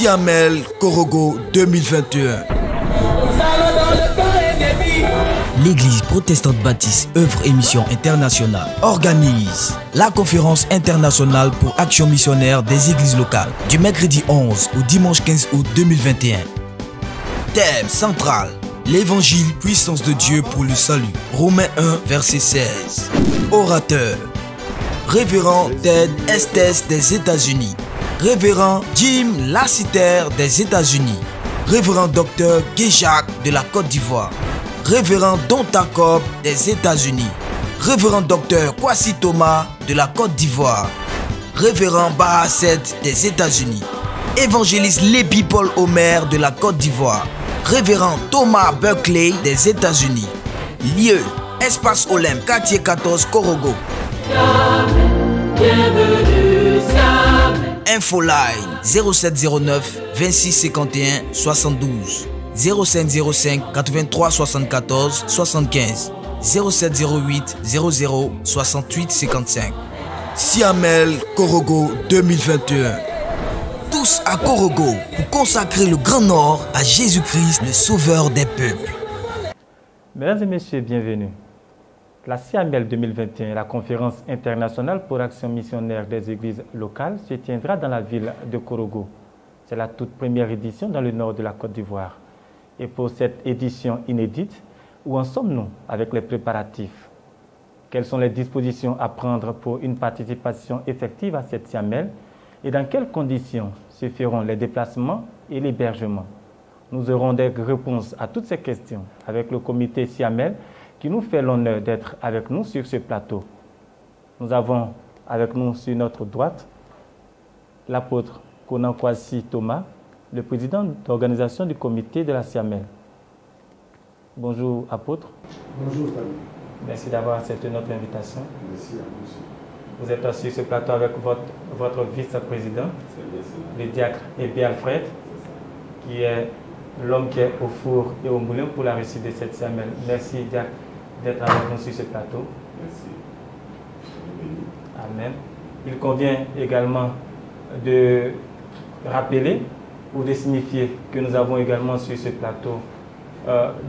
Siamel Korogo 2021. L'église protestante baptiste Œuvre et Mission Internationale organise la conférence internationale pour action missionnaire des églises locales du mercredi 11 au dimanche 15 août 2021. Thème central: l'évangile, puissance de Dieu pour le salut. Romains 1, verset 16. Orateur: Révérend Ted Estes des États-Unis. Révérend Jim Lassiter des États-Unis. Révérend Dr Guéjac de la Côte d'Ivoire. Révérend Don Tacob des États-Unis. Révérend Dr Kwasi Thomas de la Côte d'Ivoire. Révérend Bahasset des États-Unis. Évangéliste Lébi Paul Omer de la Côte d'Ivoire. Révérend Thomas Buckley des États-Unis. Lieu: Espace Olympe, quartier 14, Korogo. Infoline 0709 26 51 72 0505 83 74 75 0708 00 68 55. Siamel Korogo 2021. Tous à Korogo pour consacrer le Grand Nord à Jésus-Christ, le Sauveur des peuples. Mesdames et messieurs, bienvenue. La Siamel 2021, la conférence internationale pour action missionnaire des églises locales, se tiendra dans la ville de Korogo. C'est la toute première édition dans le nord de la Côte d'Ivoire. Et pour cette édition inédite, où en sommes-nous avec les préparatifs? Quelles sont les dispositions à prendre pour une participation effective à cette Siamel? Et dans quelles conditions se feront les déplacements et l'hébergement? Nous aurons des réponses à toutes ces questions avec le comité Siamel qui nous fait l'honneur d'être avec nous sur ce plateau. Nous avons avec nous sur notre droite l'apôtre Konan Kwasi Thomas, le président d'organisation du comité de la Siamel. Bonjour apôtre. Bonjour Fabien. Merci d'avoir accepté notre invitation. Merci à vous. Vous êtes sur ce plateau avec votre vice-président, le diacre Ebi Alfred, qui est l'homme qui est au four et au moulin pour la réussite de cette Siamel. Merci diacre d'être avec nous sur ce plateau. Merci. Amen. Il convient également de rappeler ou de signifier que nous avons également sur ce plateau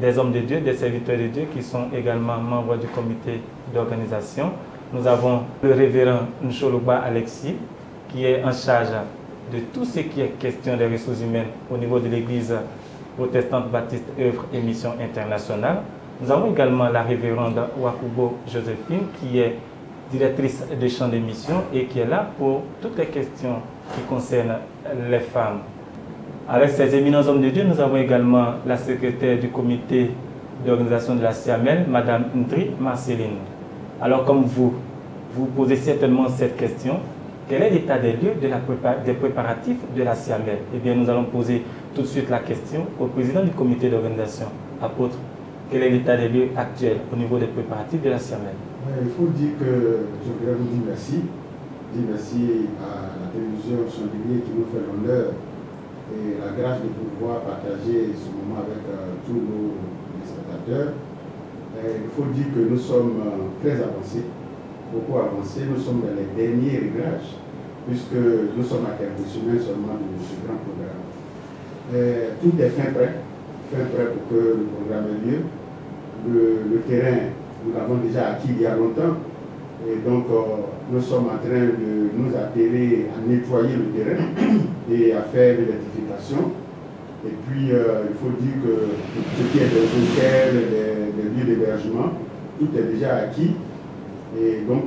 des hommes de Dieu, des serviteurs de Dieu qui sont également membres du comité d'organisation. Nous avons le révérend Ncholoba Alexis qui est en charge de tout ce qui est question des ressources humaines au niveau de l'église protestante baptiste Œuvre et Mission Internationale. Nous avons également la révérende Wakubo Joséphine qui est directrice de champ de mission et qui est là pour toutes les questions qui concernent les femmes. Avec ces éminents hommes de Dieu, nous avons également la secrétaire du comité d'organisation de la Siamel, Madame Ndri Marceline. Alors comme vous posez certainement cette question, quel est l'état des lieux des préparatifs de la Siamel? Eh bien, nous allons poser tout de suite la question au président du comité d'organisation. Apôtre, quel est l'état des lieux actuels au niveau des préparatifs de la Siamel? Il faut dire que je voudrais vous dire merci. Dire merci à la télévision Chandelier qui nous fait l'honneur et la grâce de pouvoir partager ce moment avec tous nos spectateurs. Il faut dire que nous sommes très avancés, beaucoup avancés. Nous sommes dans les derniers réglages, puisque nous sommes à quelques semaines seulement de ce grand programme. Tout est fin prêt pour que le programme ait lieu. Le terrain, nous l'avons déjà acquis il y a longtemps. Et donc, nous sommes en train de nous atteler à nettoyer le terrain et à faire de l'édification. Et puis, il faut dire que ce qui est des hôtels, des lieux d'hébergement, tout est déjà acquis. Et donc,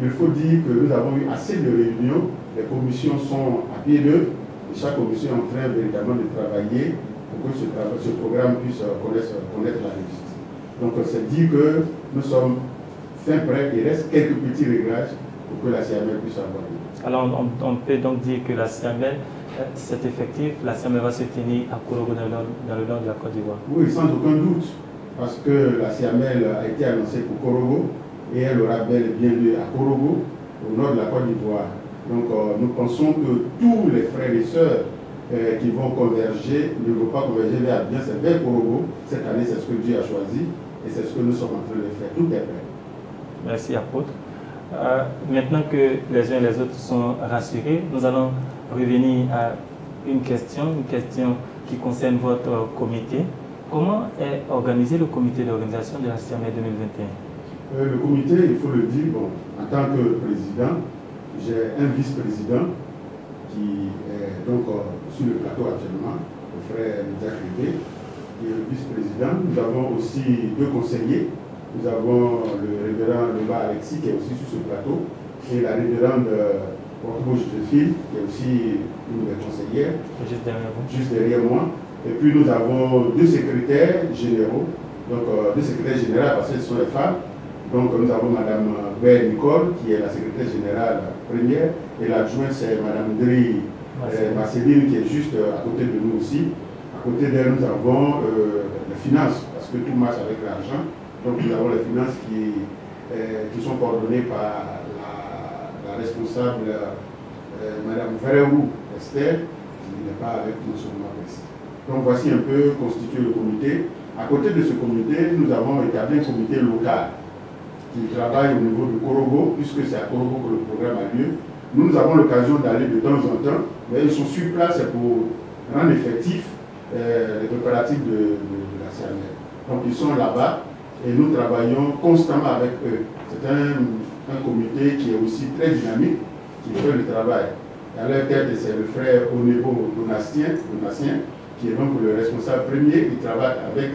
il faut dire que nous avons eu assez de réunions. Les commissions sont à pied d'œuvre. Et chaque commission est en train véritablement de travailler pour que ce programme puisse connaître la réussite. Donc, c'est dire que nous sommes fin prêts. Il reste quelques petits réglages pour que la Siamel puisse avoir lieu. Alors, on peut donc dire que la Siamel, c'est effectif, la Siamel va se tenir à Korogo dans le nord de la Côte d'Ivoire. Oui, sans aucun doute, parce que la Siamel a été annoncée pour Korogo et elle aura bel et bien lieu à Korogo, au nord de la Côte d'Ivoire. Donc, nous pensons que tous les frères et sœurs qui vont converger ne vont pas converger vers bien, c'est vers Korogo. Cette année, c'est ce que Dieu a choisi et c'est ce que nous sommes en train de faire. Tout est prêt. Merci, apôtre. Maintenant que les uns et les autres sont rassurés, nous allons revenir à une question qui concerne votre comité. Comment est organisé le comité d'organisation de la CIAMED 2021? Le comité, il faut le dire, bon, en tant que président, j'ai un vice-président qui est donc sur le plateau actuellement, le frère Jacques Rivé, qui est le vice-président. Nous avons aussi 2 conseillers. Nous avons le révérend Leba Alexis qui est aussi sur ce plateau et la révérende Porto Joséphine qui est aussi une des conseillères. Juste derrière moi. Et puis nous avons 2 secrétaires généraux, donc 2 secrétaires générales parce que ce sont les femmes. Donc nous avons Mme Belle Nicole qui est la secrétaire générale première et l'adjointe c'est Mme Dri Marceline qui est juste à côté de nous aussi. À côté d'elle nous avons les finances parce que tout marche avec l'argent. Donc nous avons les finances qui sont coordonnées par la responsable Mme Verrou Esther qui n'est pas avec nous sur le moment précis. Donc voici un peu constitué le comité. À côté de ce comité, nous avons établi un comité local qui travaille au niveau de Korogo, puisque c'est à Korogo que le programme a lieu. Nous avons l'occasion d'aller de temps en temps, mais ils sont sur place pour rendre effectif les préparatifs de la CIAMED. Donc ils sont là-bas et nous travaillons constamment avec eux. C'est un comité qui est aussi très dynamique, qui fait le travail. À leur tête, c'est le frère Onébo Donatien, qui est donc le responsable premier. Il travaille avec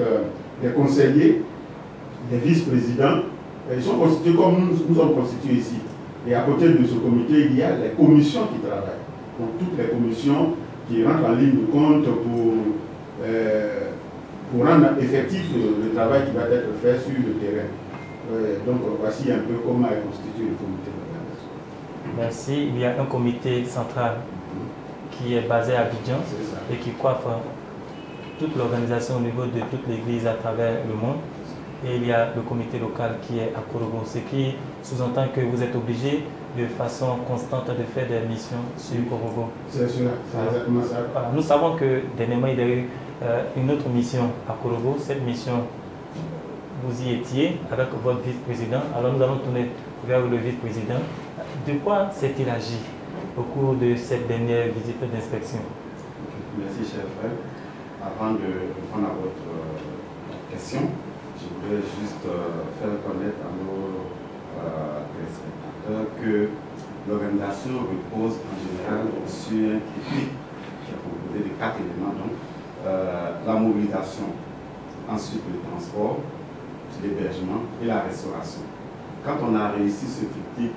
des conseillers, des vice-présidents. Ils sont constitués comme nous sommes constitués ici. Et à côté de ce comité, il y a les commissions qui travaillent. Donc toutes les commissions qui rentrent en ligne de compte pour rendre effectif le travail qui va être fait sur le terrain. Donc voici un peu comment est constitué le comité d'organisation. Merci. Il y a un comité central qui est basé à Abidjan et qui coiffe toute l'organisation au niveau de toute l'église à travers le monde. Et il y a le comité local qui est à Korogo, ce qui sous-entend que vous êtes obligé de façon constante de faire des missions sur Korogo. C'est cela, c'est exactement ça. Voilà. Nous savons que dernièrement il y a eu une autre mission à Korogo. Cette mission, vous y étiez avec votre vice-président. Alors nous allons tourner vers le vice-président. De quoi s'est-il agi au cours de cette dernière visite d'inspection? Merci, cher frère. Avant de répondre à votre question, je voudrais juste faire connaître à nos téléspectateurs que l'organisation repose en général sur un triptyque qui est composé de 4 éléments. Donc, la mobilisation, ensuite le transport, l'hébergement et la restauration. Quand on a réussi ce triptyque,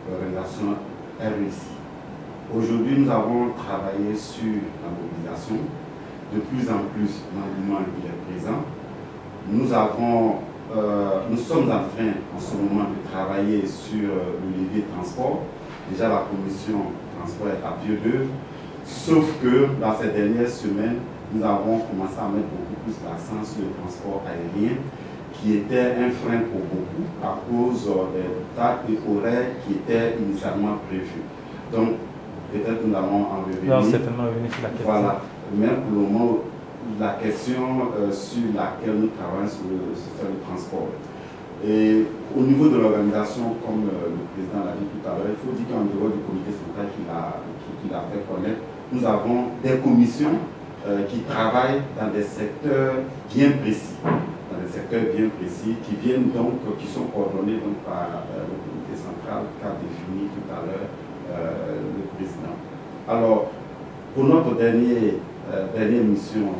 l'organisation est réussie. Aujourd'hui, nous avons travaillé sur la mobilisation. De plus en plus, l'engouement est présent. Nous sommes en train, en ce moment, de travailler sur le levier transport. Déjà, la commission transport est à pied d'œuvre. Sauf que, dans ces dernières semaines, nous avons commencé à mettre beaucoup plus l'accent sur le transport aérien, qui était un frein pour beaucoup à cause des dates et horaires qui étaient initialement prévus. Donc, peut-être nous allons en revenir. Non, certainement revenir sur la question. Voilà. Mais pour le moment, la question sur laquelle nous travaillons sur le transport. Et au niveau de l'organisation, comme le président l'a dit tout à l'heure, il faut dire qu'en dehors du comité central qu'il a fait connaître, nous avons des commissions qui travaillent dans des secteurs bien précis. Qui viennent donc, qui sont coordonnés donc, par le comité central qu'a défini tout à l'heure le président. Alors, pour notre dernière mission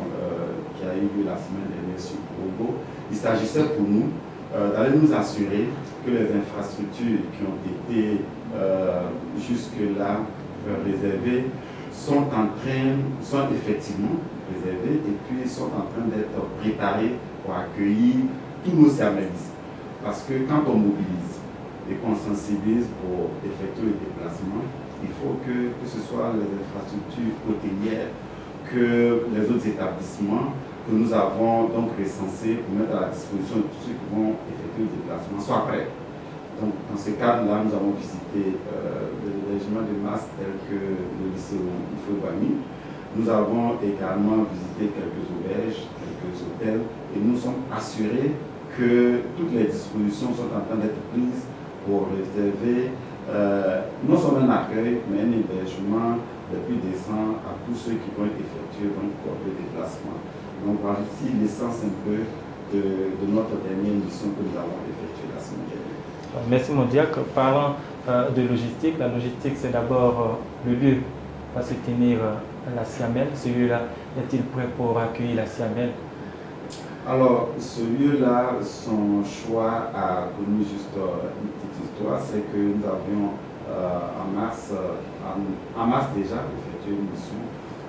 qui a eu lieu la semaine dernière sur Korogo, il s'agissait pour nous d'aller nous assurer que les infrastructures qui ont été jusque-là réservées sont effectivement réservées et puis sont en train d'être préparées pour accueillir tous nos services. Parce que quand on mobilise et qu'on sensibilise pour effectuer le déplacement, il faut que ce soit les infrastructures hôtelières, que les autres établissements que nous avons donc recensés pour mettre à la disposition de tous ceux qui vont effectuer le déplacement soient prêts. Donc dans ce cadre-là, nous avons visité des hébergements de masse tels que le lycée Ifo-Bami. Nous avons également visité quelques auberges, quelques hôtels et nous sommes assurés que toutes les dispositions sont en train d'être prises pour réserver non seulement un accueil, mais un hébergement depuis descend à tous ceux qui vont effectuer donc, le déplacement. Donc voici l'essence un peu de notre dernière mission que nous avons effectuée la semaine dernière. Merci mon diacre. Parlant de logistique, la logistique c'est d'abord le lieu va se tenir la CIAMEL. Celui-là, est-il prêt pour accueillir la CIAMEL? Alors, ce lieu-là, son choix a connu juste une petite histoire, c'est que nous avions en mars déjà effectué une mission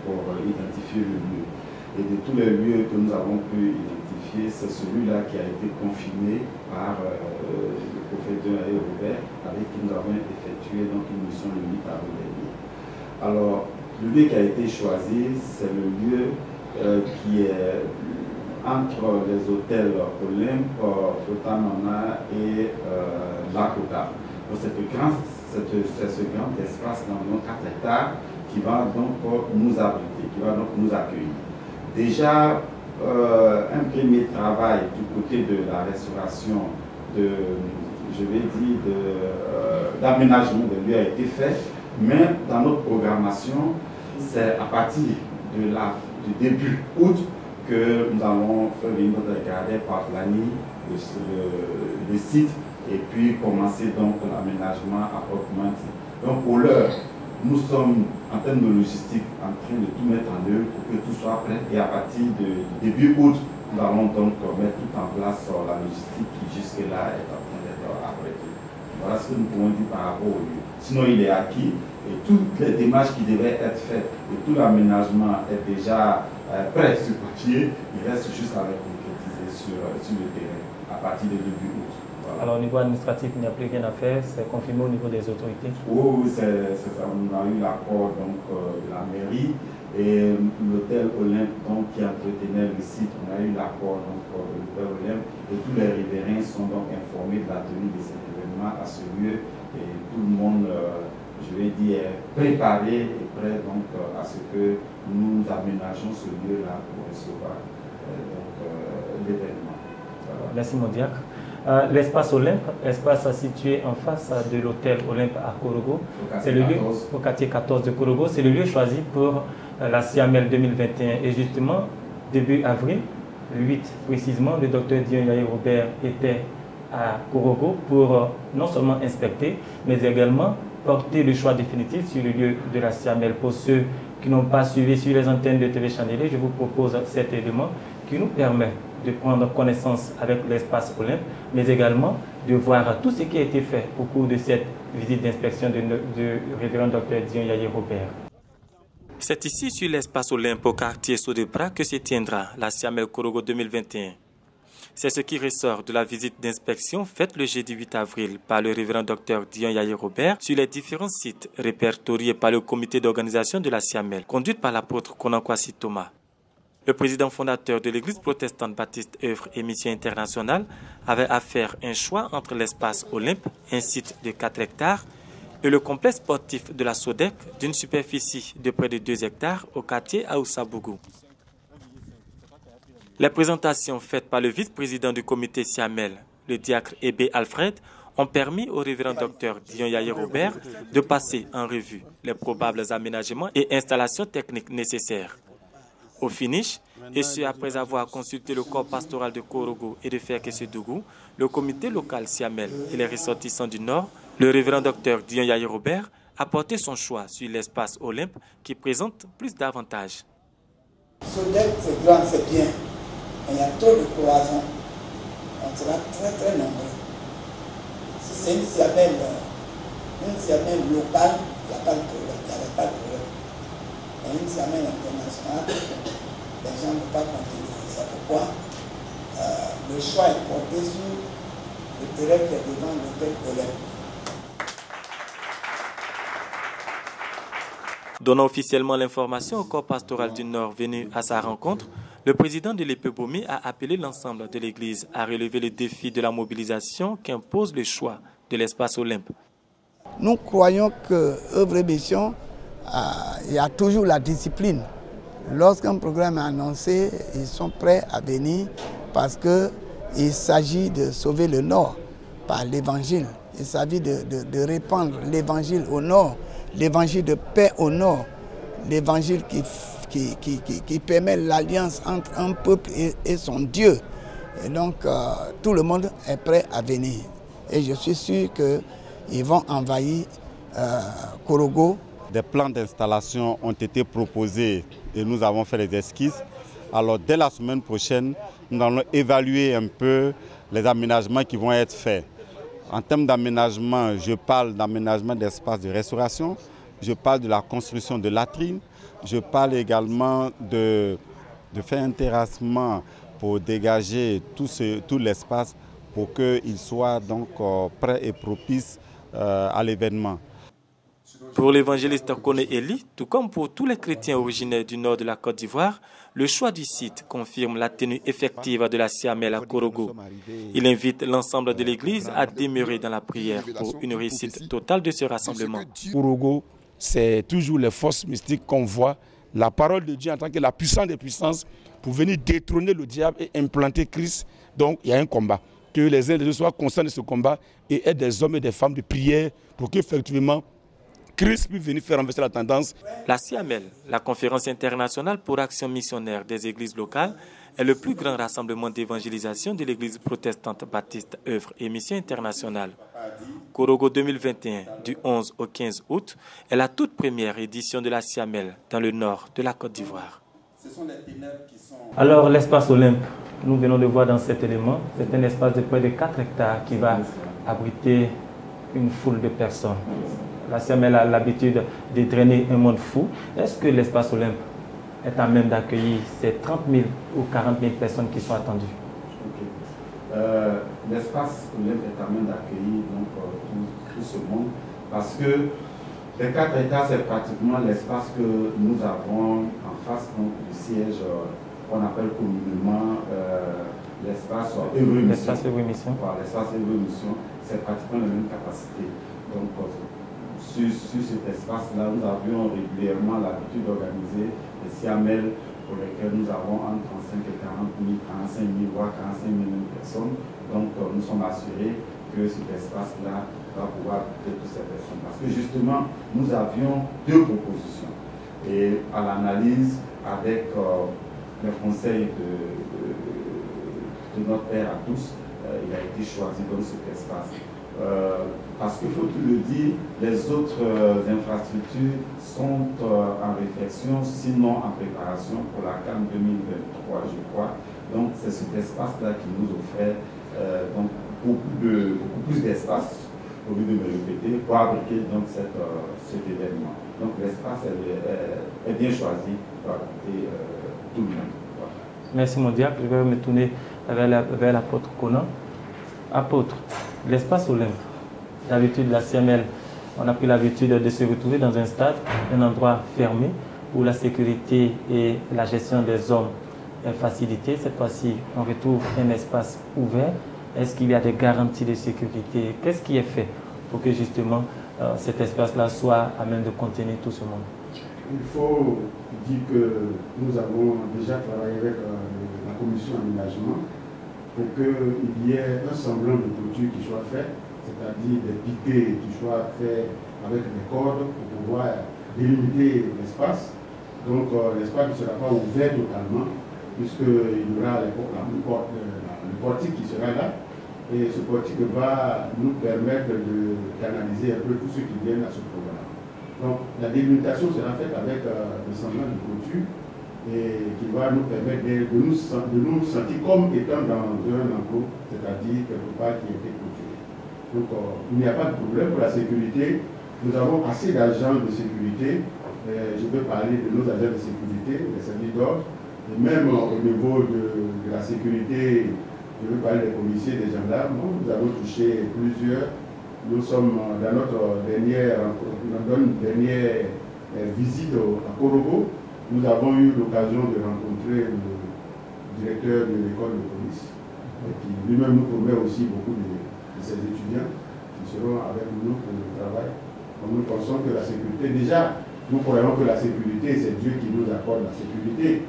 pour identifier le lieu. Et de tous les lieux que nous avons pu identifier, c'est celui-là qui a été confiné par le prophète Dieu Robert, avec qui nous avons effectué donc, une mission le 8 avril dernier. Alors, le lieu qui a été choisi, c'est le lieu qui est entre les hôtels Olympe, Flotanana et Lakota. C'est ce grand espace d'environ 4 hectares qui va donc nous abriter, qui va donc nous accueillir. Déjà, un premier travail du côté de la restauration, d'aménagement de lieu a été fait, mais dans notre programmation, c'est à partir du début août que nous allons faire venir notre gardien par planning le site et puis commencer donc l'aménagement à proprement dit. Donc pour l'heure, nous sommes en termes de logistique en train de tout mettre en œuvre pour que tout soit prêt et à partir du début août, nous allons donc mettre tout en place la logistique qui jusque-là est en train d'être apprêtée. Voilà ce que nous pouvons dire par rapport au lieu. Sinon il est acquis et toutes les démarches qui devaient être faites et tout l'aménagement est déjà prêt sur papier, il reste juste à concrétiser sur le terrain à partir du début août. Voilà. Alors au niveau administratif, il n'y a plus rien à faire, c'est confirmé au niveau des autorités? Oui, c'est ça. On a eu l'accord de la mairie et l'hôtel Olympe donc, qui entretenait le site, on a eu l'accord de l'hôtel Olympe et tous les riverains sont donc informés de la tenue de cet événement à ce lieu et tout le monde, je vais dire, est préparé et prêt donc, à ce que nous aménageons ce lieu-là pour recevoir l'événement. Voilà. Merci mon diacre. L'espace Olympe, espace situé en face de l'hôtel Olympe à Korogo, c'est le lieu au quartier 14 de Korogo, c'est le lieu choisi pour la CIAMEL 2021 et justement début avril, le 8 précisément, le docteur Dion Yaye Robert était à Korogo pour non seulement inspecter mais également porter le choix définitif sur le lieu de la CIAMEL. Pour ceux qui n'ont pas suivi sur les antennes de TV Chandelier, je vous propose cet élément qui nous permet de prendre connaissance avec l'espace Olympe, mais également de voir tout ce qui a été fait au cours de cette visite d'inspection de révérend docteur Dion Yaye Robert. C'est ici sur l'espace Olympe au quartier Sodebra que se tiendra la CIAMEL Korogo 2021. C'est ce qui ressort de la visite d'inspection faite le jeudi 8 avril par le révérend docteur Dion Yaye Robert sur les différents sites répertoriés par le comité d'organisation de la CIAMEL, conduite par l'apôtre Konankwasi Thomas. Le président fondateur de l'église protestante baptiste œuvre et mission internationale avait à faire un choix entre l'espace Olympe, un site de 4 hectares, et le complexe sportif de la SODEC d'une superficie de près de 2 hectares au quartier Aoussabougou. Les présentations faites par le vice-président du comité CIAMEL, le diacre Ebe Alfred, ont permis au révérend docteur Dion Yaye Robert de passer en revue les probables aménagements et installations techniques nécessaires. Au finish, et ce après avoir consulté le corps pastoral de Korogo et de Ferke-Sedougou, le comité local CIAMEL et les ressortissants du Nord, le révérend docteur Dion Yaye Robert a porté son choix sur l'espace Olympe qui présente plus d'avantages. SODEC, c'est grand, c'est bien. Il y a trop de cloisons. On sera très très nombreux. Si c'est une CIAMEL locale, il n'y a pas de problème. Il n'y avait pas de problème. Mais une CIAMEL internationale, les gens ne peuvent pas contenir. C'est pourquoi le choix est porté sur le terrain qui est devant l'hôtel Olympe. Donnant officiellement l'information au corps pastoral du Nord venu à sa rencontre, le président de l'EPBOMI a appelé l'ensemble de l'Église à relever le défi de la mobilisation qu'impose le choix de l'espace Olympe. Nous croyons que œuvre et mission, il y a toujours la discipline. Lorsqu'un programme est annoncé, ils sont prêts à venir parce qu'il s'agit de sauver le Nord par l'évangile. Il s'agit de répandre l'évangile au Nord, l'évangile de paix au Nord. l'évangile qui permet l'alliance entre un peuple et son Dieu. Et donc, tout le monde est prêt à venir. Et je suis sûr qu'ils vont envahir Korogo. Des plans d'installation ont été proposés et nous avons fait les esquisses. Alors, dès la semaine prochaine, nous allons évaluer un peu les aménagements qui vont être faits. En termes d'aménagement, je parle d'aménagement d'espaces de restauration, je parle de la construction de latrines, je parle également de faire un terrassement pour dégager tout l'espace pour qu'il soit donc prêt et propice à l'événement. Pour l'évangéliste Kone Eli, tout comme pour tous les chrétiens originaires du nord de la Côte d'Ivoire, le choix du site confirme la tenue effective de la Siamel à Korogo. Il invite l'ensemble de l'Église à demeurer dans la prière pour une réussite totale de ce rassemblement. Korogo, c'est toujours les forces mystiques qu'on voit, la parole de Dieu en tant que la puissance des puissances pour venir détrôner le diable et implanter Christ. Donc il y a un combat. Que les uns et les autres soient conscients de ce combat et aient des hommes et des femmes de prière pour qu'effectivement Christ puisse venir faire renverser la tendance. La Siamel, la conférence internationale pour action missionnaire des églises locales, est le plus grand rassemblement d'évangélisation de l'église protestante baptiste œuvre et mission internationale. Korogo 2021, du 11 au 15 août, est la toute première édition de la Siamel dans le nord de la Côte d'Ivoire. Alors l'espace Olympe, nous venons de voir dans cet élément, c'est un espace de près de 4 hectares qui va abriter une foule de personnes. La Siamel a l'habitude de drainer un monde fou. Est-ce que l'espace Olympe est à même d'accueillir ces 30 000 ou 40 000 personnes qui sont attendues? L'espace Olympe est à même d'accueillir tout ce monde parce que les 4 hectares, c'est pratiquement l'espace que nous avons en face du siège qu'on appelle communément l'espace Œuvre-Mission. L'espace Œuvre-Mission, c'est pratiquement la même capacité. Donc, sur cet espace-là, nous avions régulièrement l'habitude d'organiser des Siamel pour lesquels nous avons entre 35 et 40 000, 45 000, voire 45 000 personnes. Donc, nous sommes assurés que cet espace-là va pouvoir accueillir toutes ces personnes. Parce que justement, nous avions 2 propositions. Et à l'analyse, avec le conseil de notre Père à tous, il a été choisi dans cet espace. Parce qu'il faut tout le dire, les autres infrastructures sont en réflexion, sinon en préparation pour la CAN 2023, je crois. Donc c'est cet espace-là qui nous offrait donc beaucoup plus d'espace, au lieu de me répéter, pour abriquer donc cet événement. Donc l'espace est bien choisi pour abriter tout le monde. Voilà. Merci mon diable, je vais me tourner vers l'apôtre Conan. Apôtre, l'espace Olympe, d'habitude la Siamel, on a pris l'habitude de se retrouver dans un stade, un endroit fermé, où la sécurité et la gestion des hommes est facilitée. Cette fois-ci, on retrouve un espace ouvert. Est-ce qu'il y a des garanties de sécurité? Qu'est-ce qui est fait pour que justement cet espace-là soit à même de contenir tout ce monde? Il faut dire que nous avons déjà travaillé avec la commission aménagement pour qu'il y ait un semblant de clôture qui soit fait, c'est-à-dire des piquets qui soient faits avec des cordes pour pouvoir délimiter l'espace. Donc l'espace ne sera pas ouvert totalement, puisqu'il y aura le portique qui sera là, et ce portique va nous permettre de canaliser un peu tous ceux qui viennent à ce programme. Donc la délimitation sera faite avec des semblants de clôture, et qui va nous permettre de nous sentir comme étant dans un enclos, c'est-à-dire quelque part qui était clôturé. Donc il n'y a pas de problème pour la sécurité. Nous avons assez d'agents de sécurité. Je peux parler de nos agents de sécurité, des services d'ordre, et même au niveau de la sécurité, je veux parler des policiers, des gendarmes. Nous avons touché plusieurs. Nous sommes dans notre dernière visite à Korogo. Nous avons eu l'occasion de rencontrer le directeur de l'école de police, qui lui-même nous promet aussi beaucoup de ses étudiants qui seront avec nous pour le travail. Donc nous pensons que la sécurité, déjà, nous croyons que la sécurité, c'est Dieu qui nous accorde la sécurité.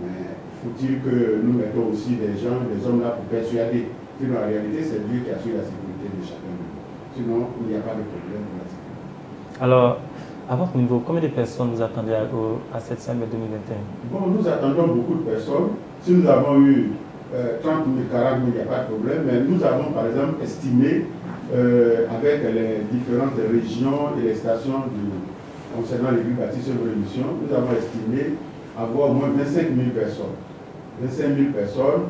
Mais faut-il que nous mettons aussi des gens, des hommes là pour persuader. Sinon, en réalité, c'est Dieu qui assure la sécurité de chacun de nous. Sinon, il n'y a pas de problème pour la sécurité. Alors, À votre niveau, combien de personnes vous attendez à cette semaine 2021? Bon, nous attendons beaucoup de personnes. Si nous avons eu 30 000, 40 000, il n'y a pas de problème, mais nous avons par exemple estimé, avec les différentes régions et les stations concernant l'église baptiste œuvre et mission, nous avons estimé avoir au moins 25 000 personnes. 25 000 personnes.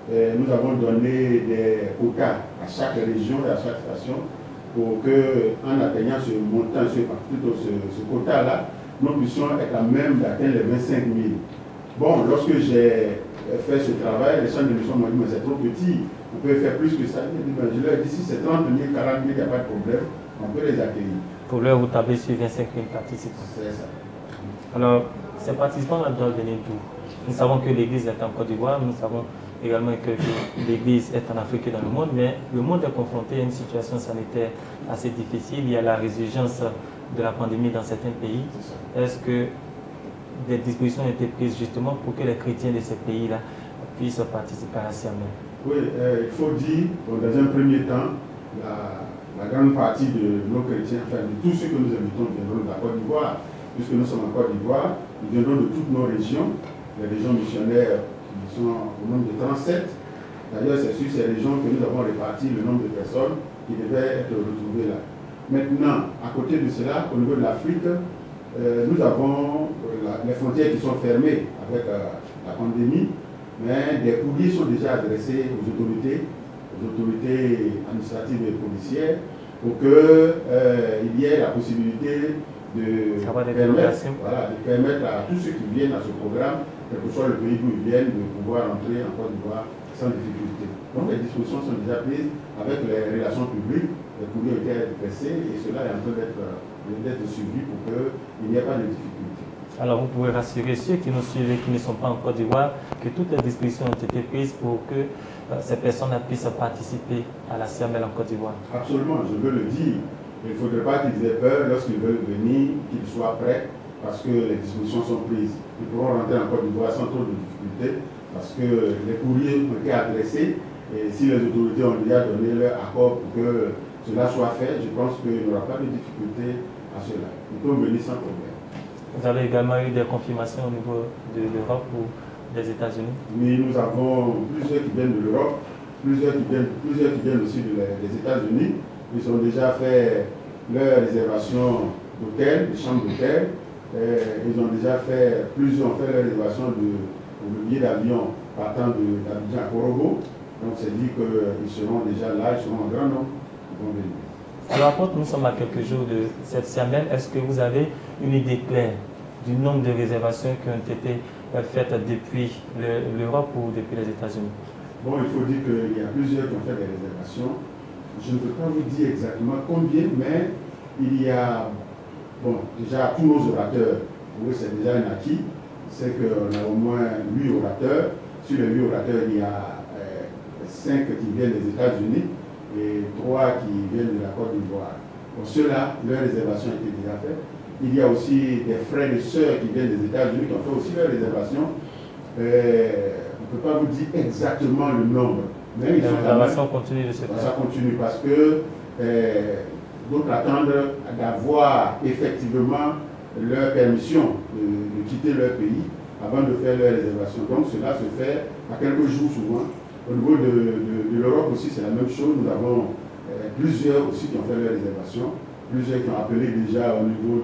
Nous avons donné des quotas à chaque région et à chaque station pour qu'en atteignant ce montant, ce quota-là, nous puissions être à même d'atteindre les 25 000. Bon, lorsque j'ai fait ce travail, les champs de mission m'ont dit, mais c'est trop petit, on peut faire plus que ça. Je leur ai dit, si c'est 30 000, 40 000, il n'y a pas de problème, on peut les accueillir. Pour l'heure, vous tablez sur 25 000 participants. C'est ça. Alors, ces participants doivent venir d'où? Nous savons que l'Église est en Côte d'Ivoire, nous savons également que l'Église est en Afrique et dans le monde, mais le monde est confronté à une situation sanitaire assez difficile. Il y a la résurgence de la pandémie dans certains pays. Est-ce que des dispositions ont été prises justement pour que les chrétiens de ces pays-là puissent participer à la CML? Oui, il faut dire, bon, dans un premier temps, la grande partie de nos chrétiens, enfin de tous ceux que nous invitons, viendront de la Côte d'Ivoire, puisque nous sommes en Côte d'Ivoire, nous viendrons de toutes nos régions, les régions missionnaires qui sont au nombre de 37. D'ailleurs, c'est sur ces régions que nous avons réparti le nombre de personnes qui devaient être retrouvées là. Maintenant, à côté de cela, au niveau de l'Afrique, nous avons les frontières qui sont fermées avec la pandémie, mais des courriers sont déjà adressés aux autorités administratives et policières pour qu'il y ait la possibilité de permettre à tous ceux qui viennent à ce programme, quel que soit le pays d'où ils viennent, de pouvoir entrer en Côte d'Ivoire sans difficulté. Donc les dispositions sont déjà prises avec les relations publiques, les courriers ont été adressés et cela est en train d'être suivi pour qu'il n'y ait pas de difficulté. Alors vous pouvez rassurer ceux qui nous suivent et qui ne sont pas en Côte d'Ivoire que toutes les dispositions ont été prises pour que ces personnes puissent participer à la CML en Côte d'Ivoire. Absolument, je veux le dire. Il ne faudrait pas qu'ils aient peur lorsqu'ils veulent venir, qu'ils soient prêts parce que les dispositions sont prises. Ils pourront rentrer en Côte d'Ivoire sans trop de difficultés parce que les courriers ont été adressés et si les autorités ont déjà donné leur accord pour que cela soit fait, je pense qu'il n'y aura pas de difficulté à cela. Ils peuvent venir sans problème. Vous avez également eu des confirmations au niveau de l'Europe ou des États-Unis? Oui, nous avons plusieurs qui viennent de l'Europe, plusieurs qui viennent aussi des États-Unis. Ils ont déjà fait leur réservation d'hôtel, de chambres d'hôtel. Ils ont déjà fait, plusieurs ont fait leur réservation pour le billet d'avion partant d'Abidjan à Korogo. Donc c'est dit qu'ils seront déjà là, ils seront en grand nombre. Ils vont venir. Alors, après, nous sommes à quelques jours de cette semaine. Est-ce que vous avez une idée claire du nombre de réservations qui ont été faites depuis l'Europe ou depuis les États-Unis? Bon, il faut dire qu'il y a plusieurs qui ont fait des réservations. Je ne peux pas vous dire exactement combien, mais il y a, bon, déjà tous nos orateurs, pour eux c'est déjà un acquis, c'est qu'on a au moins 8 orateurs. Sur les 8 orateurs, il y a 5 qui viennent des États-Unis et 3 qui viennent de la Côte d'Ivoire. Pour ceux-là, leur réservation a été déjà faite. Il y a aussi des frères et sœurs qui viennent des États-Unis qui ont fait aussi leur réservation. On ne peut pas vous dire exactement le nombre. Mais la réservation continue de se faire. Ça continue parce que d'autres attendent d'avoir effectivement leur permission de quitter leur pays avant de faire leur réservation. Donc cela se fait à quelques jours souvent. Au niveau de l'Europe aussi, c'est la même chose. Nous avons plusieurs aussi qui ont fait leur réservation, plusieurs qui ont appelé déjà au niveau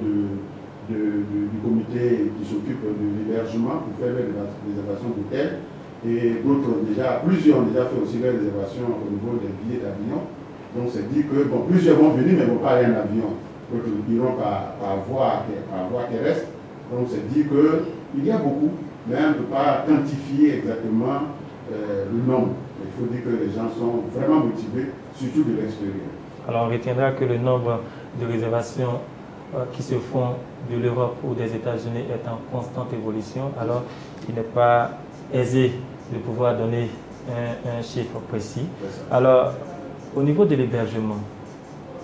du comité qui s'occupe de l'hébergement pour faire leur réservation d'hôtel. Et d'autres plusieurs ont déjà fait aussi leur réservation au niveau des billets d'avion. Donc c'est dit que bon, plusieurs vont venir mais ne vont pas aller en avion. D'autres iront par voie terrestre. Donc c'est dit qu'il y a beaucoup, mais on ne peut pas quantifier exactement le nombre. Il faut dire que les gens sont vraiment motivés, surtout de l'extérieur. Alors on retiendra que le nombre de réservations qui se font de l'Europe ou des États-Unis est en constante évolution. Alors il n'est pas aisé de pouvoir donner un chiffre précis. Alors, au niveau de l'hébergement,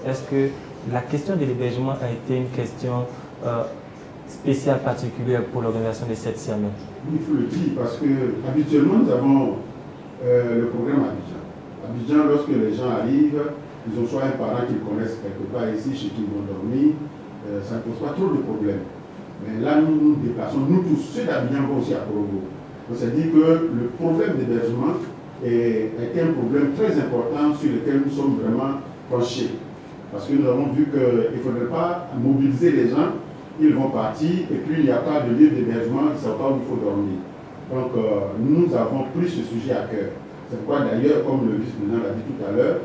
est-ce que la question de l'hébergement a été une question spéciale, particulière pour l'organisation de cette CML? Il faut le dire, parce que habituellement nous avons le programme Abidjan. Abidjan, lorsque les gens arrivent, ils ont soit un parent qu'ils connaissent quelque part ici, chez qui ils vont dormir, ça ne pose pas trop de problèmes. Mais là, nous nous déplaçons, nous tous, ceux d'Abidjan vont aussi à Korogo. On s'est dit que le problème d'hébergement était un problème très important sur lequel nous sommes vraiment penchés. Parce que nous avons vu qu'il ne faudrait pas mobiliser les gens, ils vont partir et puis il n'y a pas de lieu d'hébergement, ils ne savent pas où il faut dormir. Donc nous avons pris ce sujet à cœur. C'est pourquoi d'ailleurs, comme le vice-président l'a dit tout à l'heure,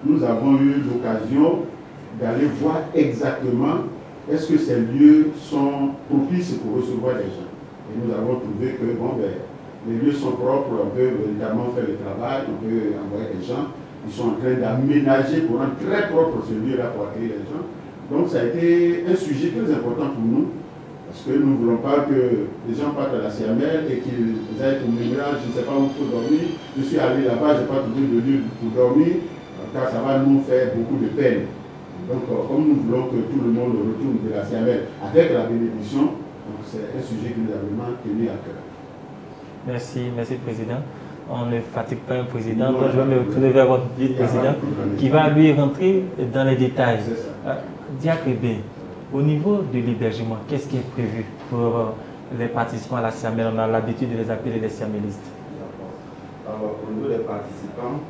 nous avons eu l'occasion d'aller voir exactement est-ce que ces lieux sont propices pour recevoir des gens. Et nous avons trouvé que bon, les lieux sont propres, on peut véritablement faire le travail, on peut envoyer des gens. Ils sont en train d'aménager pour rendre très propre ce lieu-là pour accueillir les gens. Donc ça a été un sujet très important pour nous, parce que nous ne voulons pas que les gens partent à la CML et qu'ils aillent au ménage, je ne sais pas où il faut dormir, je suis allé là-bas, je n'ai pas trouvé de lieu pour dormir, car ça va nous faire beaucoup de peine. Donc comme nous voulons que tout le monde retourne de la CML avec la bénédiction, c'est un sujet qui nous a vraiment tenu à cœur. Merci, merci Président. On ne fatigue pas un président, donc je vais me tourner vers votre vice-président qui va lui rentrer dans les détails. Diakébé, au niveau de l'hébergement, qu'est-ce qui est prévu pour les participants à la CML? On a l'habitude de les appeler les CMListes. Alors, au niveau des participants,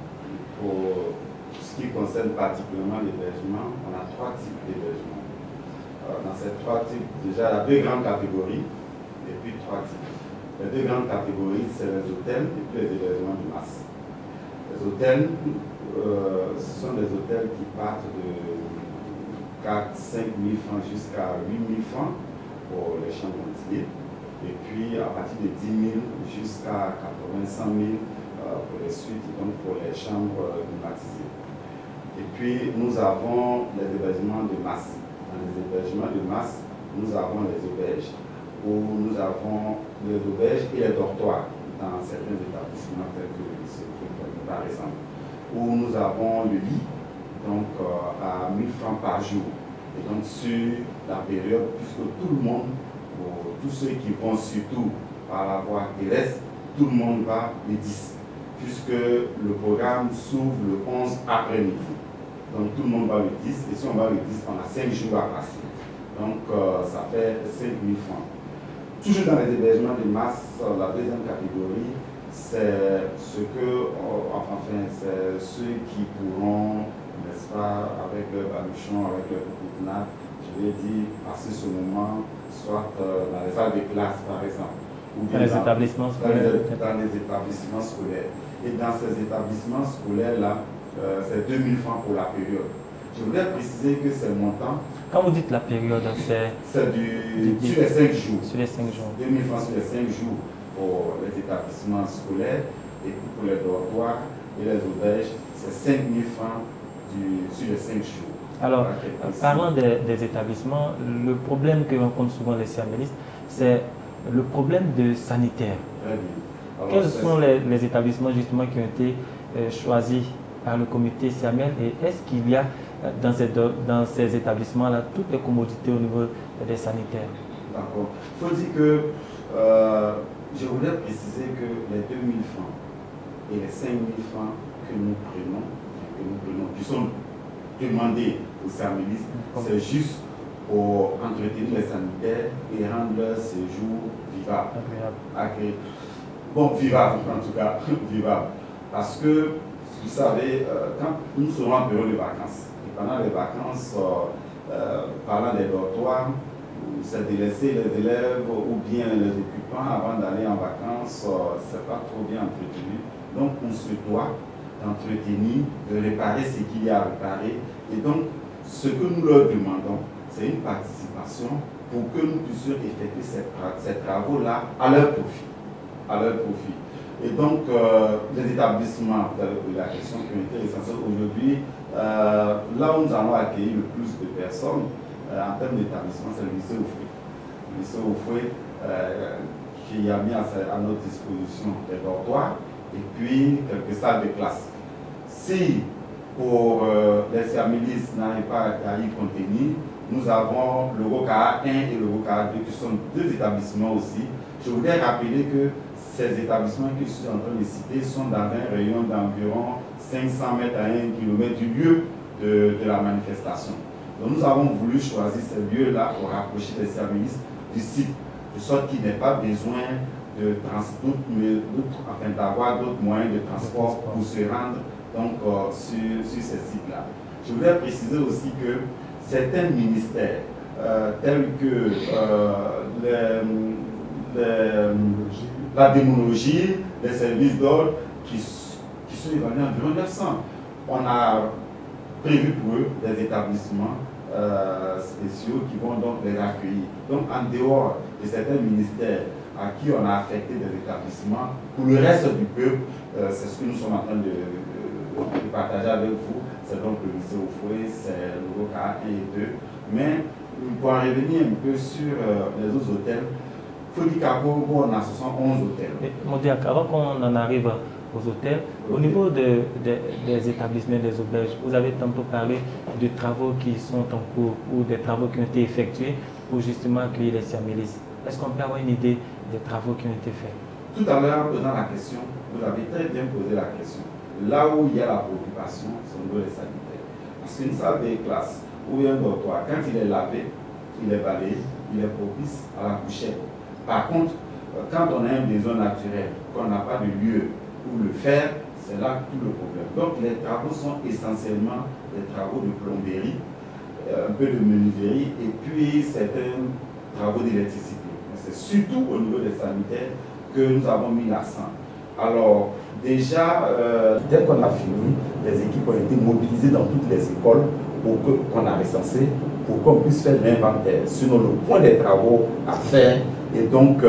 pour ce qui concerne particulièrement l'hébergement, on a 3 types d'hébergement. Dans ces 3 types, déjà, il y a 2 grandes catégories et puis 3 types. Les 2 grandes catégories, c'est les hôtels et puis les hébergements de masse. Les hôtels, ce sont des hôtels qui partent de 4 000 à 5 000 francs jusqu'à 8 000 francs pour les chambres entières. Et puis à partir de 10 000 jusqu'à 80 000, 100 000 pour les suites, donc pour les chambres climatisées. Et puis nous avons les hébergements de masse. Dans les hébergements de masse, nous avons les auberges, où nous avons les auberges et les dortoirs dans certains établissements tels que le lycée, par exemple, où nous avons le lit donc à 1 000 francs par jour. Et donc sur la période, puisque tout le monde, tous ceux qui vont surtout par la voie terrestre, tout le monde va le 10, puisque le programme s'ouvre le 11 après-midi. Donc tout le monde va le 10, et si on va le 10, on a 5 jours à passer. Donc ça fait 5 000 francs. Toujours dans les hébergements de masse, la deuxième catégorie, c'est c'est ceux qui pourront, n'est-ce pas, avec leur baluchon, avec leur coupe-nappe, je vais dire, passer ce moment, soit dans les salles de classe par exemple, ou bien dans les établissements scolaires. Et dans ces établissements scolaires-là, c'est 2 000 francs pour la période. Je voudrais préciser que ces montants. Quand vous dites la période, c'est sur les 5 jours. Sur les 5 jours. 2 000 francs sur les 5 jours pour les établissements scolaires, et puis pour les dortoirs et les auberges, c'est 5 000 francs sur les 5 jours. Alors, parlant des établissements, le problème que rencontrent souvent les CMListes, c'est le problème de sanitaire. Très bien. Alors, quels sont les établissements justement qui ont été choisis par le comité CML, et est-ce qu'il y a dans ces établissements-là toutes les commodités au niveau des sanitaires? D'accord. Il faut dire que je voulais préciser que les 2 000 francs et les 5 000 francs que nous prenons, qui sont demandés aux CMListes, c'est juste pour entretenir les sanitaires et rendre leur séjour vivable. Agréable. Bon, vivable en tout cas, vivable. Parce que, vous savez, quand nous serons en période de vacances, et pendant les vacances, parlant des dortoirs, c'est de laisser les élèves ou bien les occupants avant d'aller en vacances, c'est pas trop bien entretenu. Donc on se doit d'entretenir, de réparer ce qu'il y a à réparer. Et donc ce que nous leur demandons, c'est une participation pour que nous puissions effectuer ces travaux-là à leur profit. Et donc les établissements, vous avez posé la question qui ont été essentielles aujourd'hui, là où nous allons accueillir le plus de personnes, en termes d'établissement, c'est le lycée Oufoué. Le lycée Oufoué qui a mis à notre disposition des dortoirs et puis quelques salles de classe. Si pour les CMListes n'arrivent pas à y contenir, nous avons le ROCA 1 et le ROCA 2 qui sont 2 établissements aussi. Je voudrais rappeler que ces établissements que je suis en train de citer sont dans un rayon d'environ 500 mètres à 1 km du lieu de la manifestation. Donc nous avons voulu choisir ces lieux-là pour rapprocher les services du site, de sorte qu'il n'ait pas besoin de d'avoir d'autres moyens de transport pour se rendre donc, sur ces sites-là. Je voulais préciser aussi que certains ministères, tels que la démonologie, les services d'ordre, qui sont évalués à environ 900. On a prévu pour eux des établissements spéciaux qui vont donc les accueillir. Donc en dehors de certains ministères à qui on a affecté des établissements, pour le reste du peuple, c'est ce que nous sommes en train de partager avec vous. C'est donc le lycée Oufoué, c'est le nouveau K1 et 2. Mais pour en revenir un peu sur les autres hôtels, il faut dire qu'à Bobo, on a 71 hôtels. Modiak, avant qu'on en arrive aux hôtels, au niveau des établissements, des auberges, vous avez tantôt parlé de travaux qui sont en cours ou des travaux qui ont été effectués pour justement accueillir les Siamélis. Est-ce qu'on peut avoir une idée des travaux qui ont été faits? Tout à l'heure, posant la question, vous avez très bien posé la question. Là où il y a la préoccupation, c'est au niveau des sanitaires. Parce qu'une salle de classe ou un dortoir, quand il est lavé, il est balayé, il est propice à la couchette. Par contre, quand on a un besoin naturel, qu'on n'a pas de lieu où le faire, c'est là tout le problème. Donc les travaux sont essentiellement des travaux de plomberie, un peu de menuiserie et puis certains travaux d'électricité. C'est surtout au niveau des sanitaires que nous avons mis l'accent. Alors, déjà, dès qu'on a fini, les équipes ont été mobilisées dans toutes les écoles qu'on a recensées pour qu'on puisse faire l'inventaire. Sinon, le point des travaux à faire. Et donc,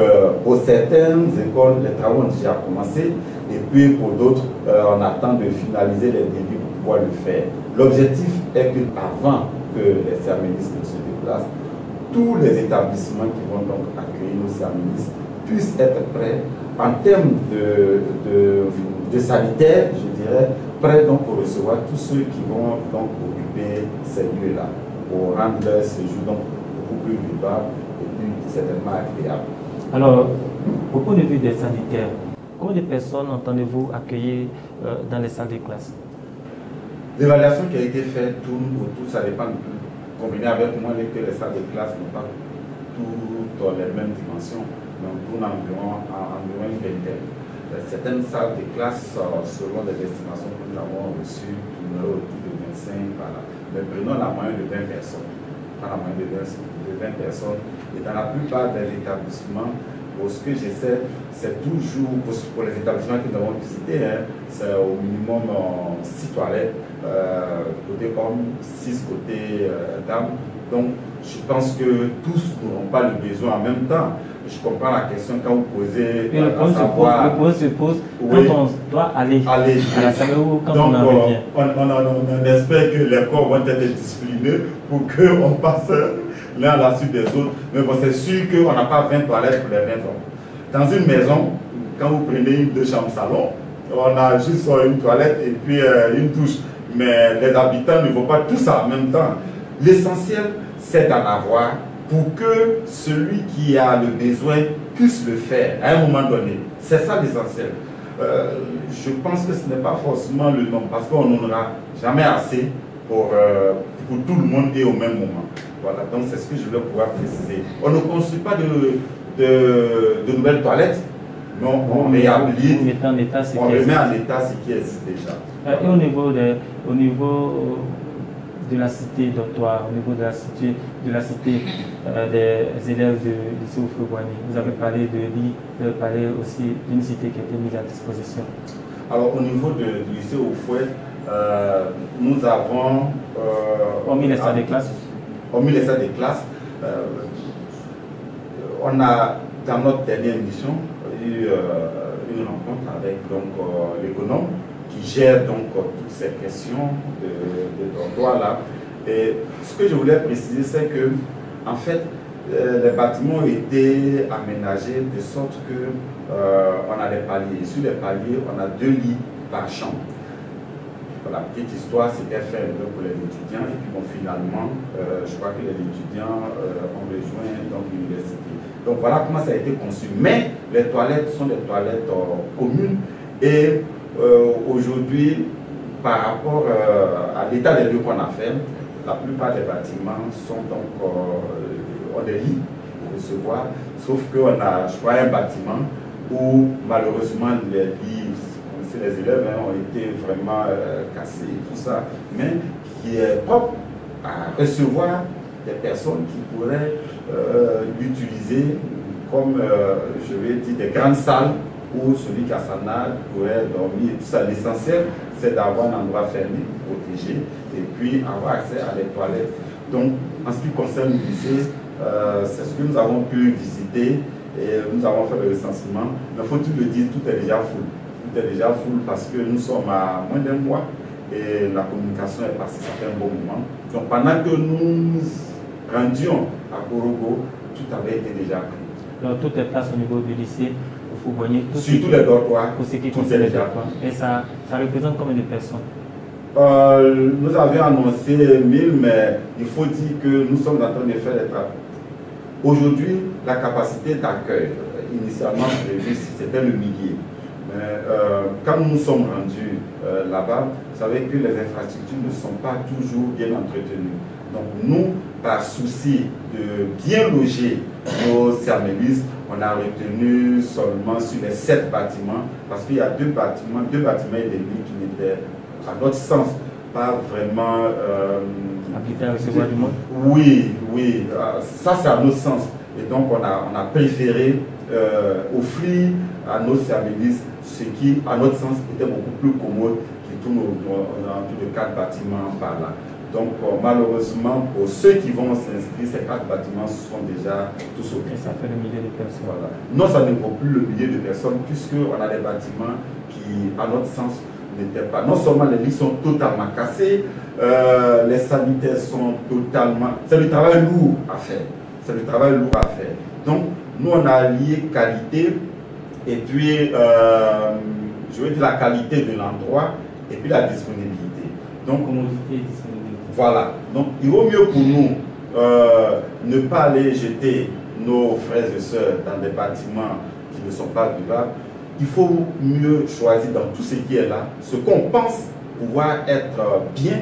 pour certaines écoles, les travaux ont déjà commencé. Et puis, pour d'autres, on attend de finaliser les débuts pour pouvoir le faire. L'objectif est qu'avant que les Siamélistes se déplacent, tous les établissements qui vont donc accueillir nos Siamélistes puissent être prêts en termes de sanitaire, je dirais, prêts donc pour recevoir tous ceux qui vont donc occuper ces lieux-là, pour rendre leur séjour donc beaucoup plus vivable et plus certainement agréable. Alors, au point de vue des sanitaires, combien de personnes entendez-vous accueillir dans les salles de classe? L'évaluation qui a été faite tourne autour, ça dépend de tout. Combiné avec moi que les salles de classe n'ont pas toutes les mêmes dimensions, mais on tourne environ une vingtaine. Certaines salles de classe, selon les estimations que nous avons reçues, tourneraient autour de 25 par là. Mais prenons la moyenne de 20 personnes. Pas la moyenne de 20 personnes. Et dans la plupart des établissements, pour ce que j'essaie, c'est toujours, pour les établissements que nous avons visités, c'est au minimum 6 toilettes, côté hommes, 6 côté dames. Donc, je pense que tous n'auront pas le besoin en même temps. Je comprends la question quand vous posez. Le point se pose oui, quand on doit aller à la salle ou quand donc, on en revient. On espère que les corps vont être disciplinés pour qu'on passe l'un à la suite des autres. Mais bon, c'est sûr qu'on n'a pas 20 toilettes pour les 20 hommes. Dans une maison, quand vous prenez 2 chambres salon, on a juste une toilette et puis une douche. Mais les habitants ne vont pas tous en même temps. L'essentiel, c'est d'en avoir pour que celui qui a le besoin puisse le faire à un moment donné. C'est ça l'essentiel. Je pense que ce n'est pas forcément le nombre, parce qu'on n'en aura jamais assez pour tout le monde et au même moment. Voilà, donc c'est ce que je voulais pouvoir préciser. On ne construit pas de nouvelles toilettes, mais on réhabilite, on remet en état ce qui existe déjà. Et au niveau de la cité dortoir, au niveau de la cité des élèves du lycée Oufoué-Boigny, vous avez parlé de lits, vous avez parlé aussi d'une cité qui a été mise à disposition. Alors au niveau du lycée Oufoué, nous avons... hormis les salles de classe. Hormis les salles de classe, on a, dans notre dernière émission, eu une rencontre avec l'économe qui gère donc toutes ces questions de dortoir là. Et ce que je voulais préciser, c'est que en fait, les bâtiments ont été aménagés de sorte que on a des paliers. Sur les paliers, on a 2 lits par chambre. La petite histoire, c'était fait un peu pour les étudiants et puis bon, finalement, je crois que les étudiants ont rejoint l'université. Donc voilà comment ça a été conçu. Mais les toilettes sont des toilettes communes et aujourd'hui, par rapport à l'état des lieux qu'on a fait, la plupart des bâtiments sont donc ont des lits pour recevoir, sauf qu'on a, je crois, un bâtiment où malheureusement les lits, les élèves ont été vraiment cassés, tout ça, mais qui est propre à recevoir des personnes qui pourraient l'utiliser comme, je vais dire, des grandes salles où celui qui a sa nage pourrait dormir et tout ça. L'essentiel, c'est d'avoir un endroit fermé, protégé, et puis avoir accès à des toilettes. Donc, en ce qui concerne le lycée, c'est ce que nous avons pu visiter et nous avons fait le recensement. Mais faut-il le dire, tout est déjà full. Tout est déjà full parce que nous sommes à moins d'un mois et la communication est passée, ça fait un bon moment. Donc, pendant que nous rendions à Korogo, tout avait été déjà pris. Alors, toutes les places au niveau du lycée, au Fouboigny, surtout les dortoirs, pour ce qui concerne les dortoirs. Et ça représente combien de personnes? Nous avions annoncé 1000, mais il faut dire que nous sommes en train de faire des travaux. Aujourd'hui, la capacité d'accueil, initialement prévue, c'était le millier. Mais quand nous nous sommes rendus là-bas, vous savez que les infrastructures ne sont pas toujours bien entretenues. Donc nous, par souci de bien loger nos Siamélis, on a retenu seulement sur les 7 bâtiments, parce qu'il y a 2 bâtiments et demi qui n'étaient, à notre sens, pas vraiment habités à recevoir du monde. Oui, oui, ça c'est à notre sens. Et donc on a préféré offrir à nos Siamélis ce qui, à notre sens, était beaucoup plus commode qui tourne autour de 4 bâtiments par là. Donc malheureusement, pour ceux qui vont s'inscrire, ces 4 bâtiments sont déjà tous occupés. Et ça fait le millier de personnes. Voilà. Non, ça ne vaut plus le millier de personnes, puisqu'on a des bâtiments qui, à notre sens, n'étaient pas. Non seulement les lits sont totalement cassés, les sanitaires sont totalement... C'est du travail lourd à faire. C'est du travail lourd à faire. Donc, nous, on a lié qualité, et puis, je veux dire la qualité de l'endroit, et puis la disponibilité. Donc, commodité et disponibilité. Voilà. Donc, il vaut mieux pour nous ne pas aller jeter nos frères et sœurs dans des bâtiments qui ne sont pas vivables. Il faut mieux choisir dans tout ce qui est là, ce qu'on pense pouvoir être bien,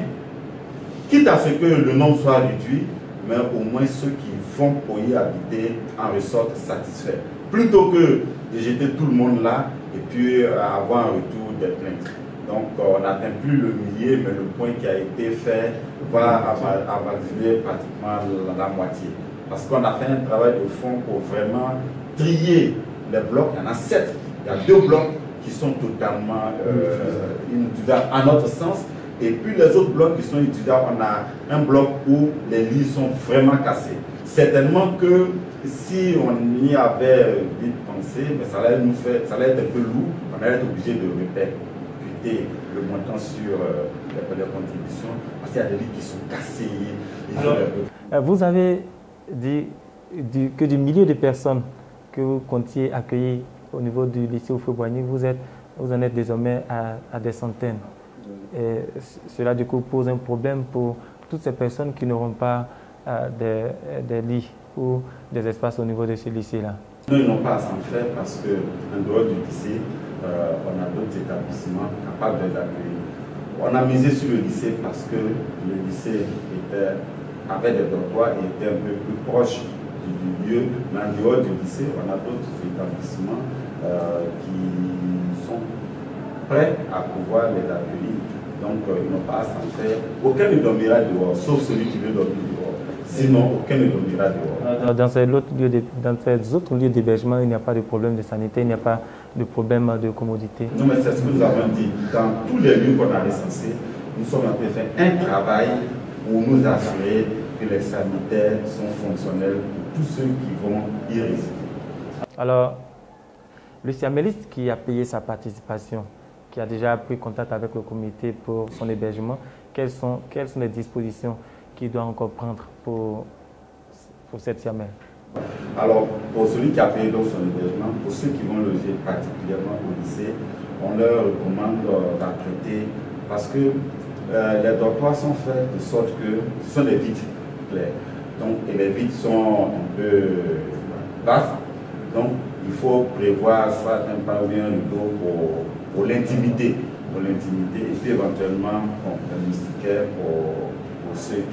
quitte à ce que le nombre soit réduit, mais au moins ceux qui vont pour y habiter en ressortent satisfaits. Plutôt que de jeter tout le monde là et puis avoir un retour des plaintes. Donc on n'atteint plus le millier, mais le point qui a été fait va avoisiner pratiquement la moitié. Parce qu'on a fait un travail de fond pour vraiment trier les blocs. Il y en a 7. Il y a 2 blocs qui sont totalement inutilisables à notre sens. Et puis les autres blocs qui sont utilisables, on a un bloc où les lits sont vraiment cassés. Certainement que si on y avait vite pensé, mais ça allait être un peu lourd, on allait être obligé de répercuter le montant sur les contributions, parce qu'il y a des lits qui sont cassés. Alors, vous avez dit que du millier de personnes que vous comptiez accueillir au niveau du lycée Houphouët-Boigny, vous en êtes désormais à des centaines. Et cela du coup pose un problème pour toutes ces personnes qui n'auront pas des lits ou des espaces au niveau de ce lycée-là. Non, ils n'ont pas à s'en faire parce qu'en dehors du lycée, on a d'autres établissements capables de les accueillir. On a misé sur le lycée parce que le lycée avait des dortoirs et était un peu plus proche du lieu. Mais en dehors du lycée, on a d'autres établissements qui sont prêts à pouvoir les accueillir. Donc, ils n'ont pas à s'en faire. Aucun ne dormira dehors, sauf celui qui veut dormir dehors. Sinon, aucun ne dormira dehors. Dans ces autres lieux d'hébergement, il n'y a pas de problème de sanité, il n'y a pas de problème de commodité. Non, mais c'est ce que nous avons dit. Dans tous les lieux qu'on a recensés, nous sommes en train de faire un travail pour nous assurer que les sanitaires sont fonctionnels pour tous ceux qui vont y résider. Alors, le Siaméliste qui a payé sa participation, qui a déjà pris contact avec le comité pour son hébergement, quelles sont les dispositions qu'il doit encore prendre pour cette Siamel? Alors, pour celui qui a payé donc son hébergement, pour ceux qui vont loger particulièrement au lycée, on leur recommande d'apprêter parce que les dortoirs sont faits de sorte que ce sont des vitres claires. Donc, et les vitres sont un peu basses. Donc, il faut prévoir soit un pan ou bien un rideau pour l'intimité. Et puis éventuellement, un moustiquaire pour pour ceux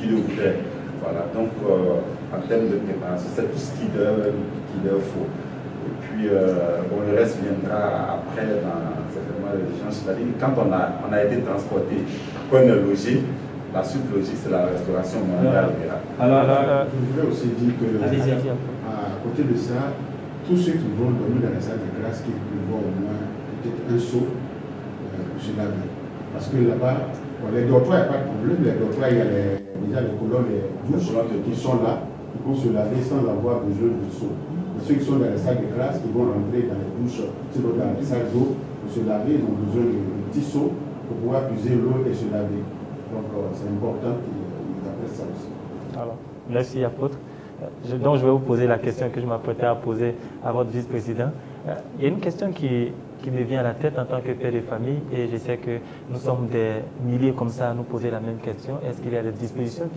qui le voudraient. Voilà, donc en termes de préparation, c'est tout ce qu'il leur faut. Et puis, bon, le reste viendra après dans certainement les échanges. C'est-à-dire quand on a été transporté, qu'on est logé, la suite logique, c'est la restauration mondiale. Alors, je voudrais aussi dire que, à côté de ça, tous ceux qui vont dormir dans la salle de grâce, qui vont au moins peut-être un seau pour se laver. Parce que là-bas, les dortoirs, il n'y a pas de problème. Les dortoirs, il y a déjà les colonnes, les douches qui sont là, qui vont se laver sans avoir besoin de seau. Ceux qui sont dans la salle de classe, qui vont rentrer dans les douches, dans les salles d'eau, pour se laver, ils ont besoin de petits seaux pour pouvoir puiser l'eau et se laver. Donc c'est important qu'ils apprécient ça aussi. Alors, merci apôtre. Donc je vais vous poser la question que je m'apprêtais à poser à votre vice-président. Il y a une question qui me vient à la tête en tant que père de famille et je sais que nous sommes des milliers comme ça à nous poser la même question. Est-ce qu'il y a des dispositions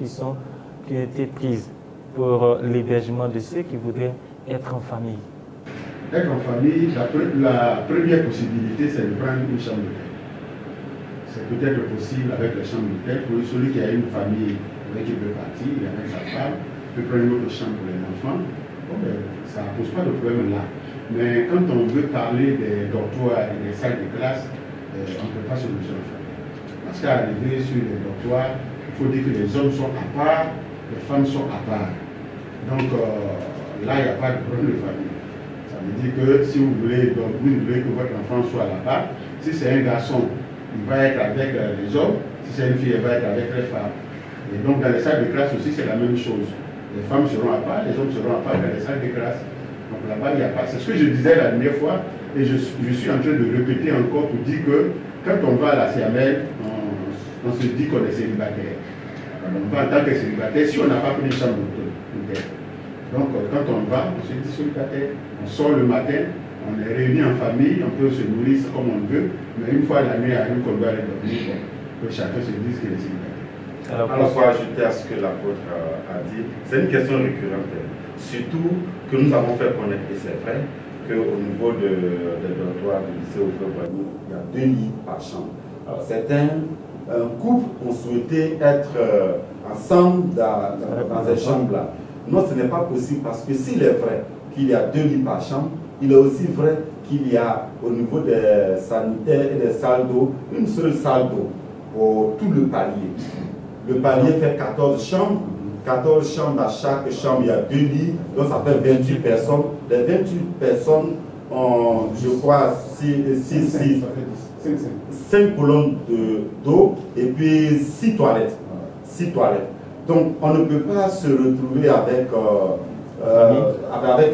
qui ont été prises pour l'hébergement de ceux qui voudraient être en famille? Être en famille, la première possibilité, c'est de prendre une chambre d'hôtel. C'est peut-être possible avec la chambre d'hôtel. Pour celui qui a une famille avec qui veut partir, il est avec sa femme, peut prendre une autre chambre pour les enfants. Bon, ben, ça ne pose pas de problème là. Mais quand on veut parler des dortoirs et des salles de classe, on ne peut pas se loger en famille. Parce qu'arriver sur les dortoirs, il faut dire que les hommes sont à part, les femmes sont à part. Donc là, il n'y a pas de problème de famille. Ça veut dire que si vous voulez que votre enfant soit là-bas, si c'est un garçon, il va être avec les hommes, si c'est une fille, elle va être avec les femmes. Et donc dans les salles de classe aussi, c'est la même chose. Les femmes seront à part, les hommes seront à part dans les salles de classe. Donc là-bas, il n'y a pas. C'est ce que je disais la dernière fois, et je suis en train de répéter encore pour dire que quand on va à la CML, on se dit qu'on est célibataire. Alors, on va en tant que célibataire si on n'a pas pris une chambre d'hôtel. Donc quand on va, on se dit célibataire, on sort le matin, on est réunis en famille, on peut se nourrir comme on veut, mais une fois la nuit arrive qu'on doit aller dormir, que chacun se dise qu'il est célibataire. Alors, pour ajouter à ce que l'apôtre a dit, c'est une question récurrente. Surtout que nous avons fait connaître, et c'est vrai, qu'au niveau des dortoirs du lycée Oufoué-Boigny, il y a 2 lits par chambre. Alors, certains couples ont souhaité être ensemble dans ces chambres-là. Non, ce n'est pas possible parce que s'il est vrai qu'il y a 2 lits par chambre, il est aussi vrai qu'il y a au niveau des sanitaires et des salles d'eau, une seule salle d'eau pour tout le palier. Le palier fait 14 chambres. 14 chambres, à chaque chambre, il y a 2 lits, donc ça fait 28 personnes. Les 28 personnes ont, je crois, 5 colonnes d'eau et puis 6 toilettes. 6 toilettes. Donc, on ne peut pas se retrouver avec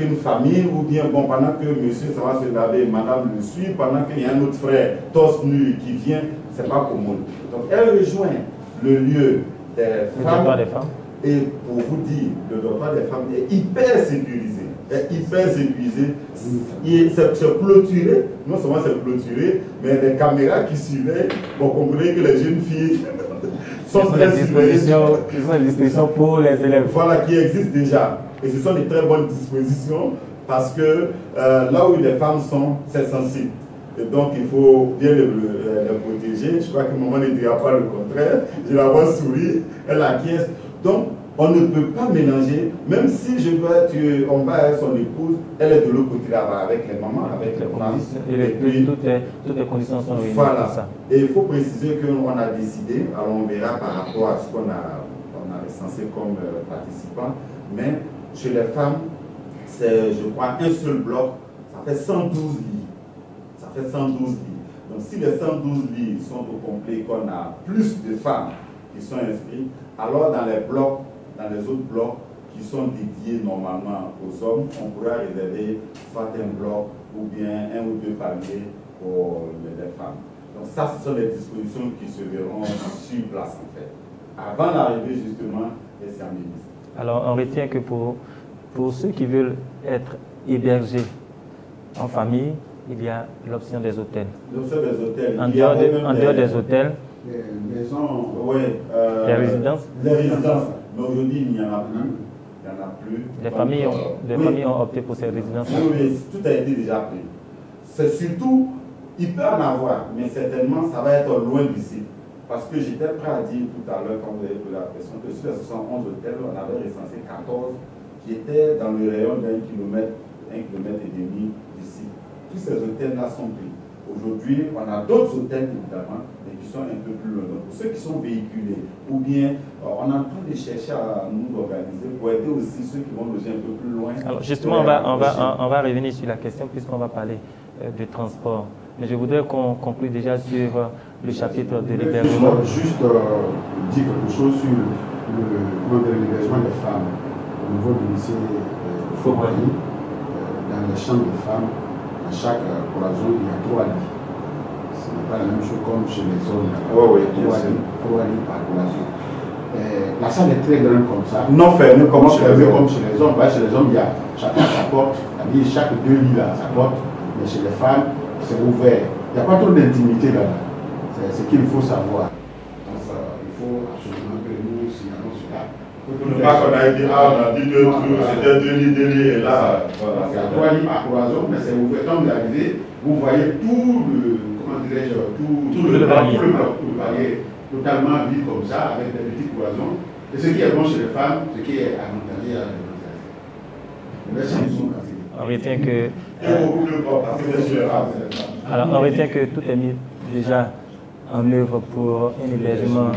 une famille ou bien, bon, pendant que monsieur ça va se laver, madame le suit, pendant qu'il y a un autre frère torse nu qui vient, c'est pas commun. Donc, elle rejoint le lieu des femmes. Et pour vous dire, le dortoir des femmes est hyper sécurisé. C'est clôturé, non seulement c'est clôturé, mais les caméras qui suivaient, vous comprenez que les jeunes filles sont très surveillées. Ce sont des dispositions pour les élèves. Voilà, qui existent déjà. Et ce sont des très bonnes dispositions parce que là où les femmes sont, c'est sensible. Et donc il faut bien les protéger. Je crois que maman ne dira pas le contraire. Je la vois sourire, elle acquiesce. Donc, on ne peut pas mélanger, même si on va avec son épouse, elle est de l'autre côté là-bas, avec les mamans, avec les femmes. Et toutes les conditions sont réunies. Voilà. Ça. Et il faut préciser qu'on a décidé, alors on verra par rapport à ce qu'on a recensé comme participants, mais chez les femmes, c'est, je crois, un seul bloc, ça fait 112 lits. Ça fait 112 lits. Donc si les 112 lits sont au complet, qu'on a plus de femmes qui sont inscrites, alors dans les autres blocs qui sont dédiés normalement aux hommes, on pourra réserver soit un bloc ou bien 1 ou 2 paliers pour les femmes. Donc ça, ce sont les dispositions qui se verront sur place en fait, avant l'arrivée justement des services. Alors on retient que pour ceux qui veulent être hébergés en famille, il y a l'option des hôtels. L'option des hôtels. En dehors des hôtels, les maisons, les résidences. Les résidences. Mais aujourd'hui, il n'y en a plus. Il n'y en a plus. Les familles ont opté pour ces résidences. Oui, tout a été déjà pris. C'est surtout, il peut en avoir, mais certainement, ça va être loin du site. Parce que j'étais prêt à dire tout à l'heure, quand vous avez posé la question, que sur les 71 hôtels, on avait recensé 14 qui étaient dans le rayon d'1 kilomètre, 1,5 km d'ici. Tous ces hôtels-là sont pris. Aujourd'hui, on a d'autres hôtels, évidemment, mais qui sont un peu plus loin. Donc, pour ceux qui sont véhiculés, ou bien on est en train de chercher à nous organiser pour aider aussi ceux qui vont loger un peu plus loin. Alors justement, on va revenir sur la question puisqu'on va parler de transport. Mais je voudrais qu'on conclue déjà sur le chapitre de l'hébergement. Juste dire quelque chose sur l'hébergement des femmes au niveau du lycée Fobani. Dans les chambres de femmes, à chaque cloison, il y a 3 lits. Ce n'est pas la même chose comme chez les hommes. Oui, 3 lits par cloison. La salle est très grande comme ça. Non fermée comme chez les hommes. Comme chez les hommes. Chez les hommes, il y a chacun sa porte, c'est-à-dire chaque 2 lits là, sa porte. Mais chez les femmes, c'est ouvert. Il n'y a pas trop d'intimité là-bas. C'est ce qu'il faut savoir. Donc, il faut absolument que nous signalons cela. Pour ne pas qu'on a dit, on a dit 2 trucs, c'était 2 lits, et là, voilà. Il y a 3 lits par cloison, mais c'est ouvert. Quand vous arrivez, vous voyez tout le, comment dirais-je, tout le palier totalement vide comme ça, avec des petites cloisons. Et ce qui est bon chez les femmes, ce qui est avantageux à les femmes. On retient que alors on retient que tout est mis déjà en œuvre pour un hébergement,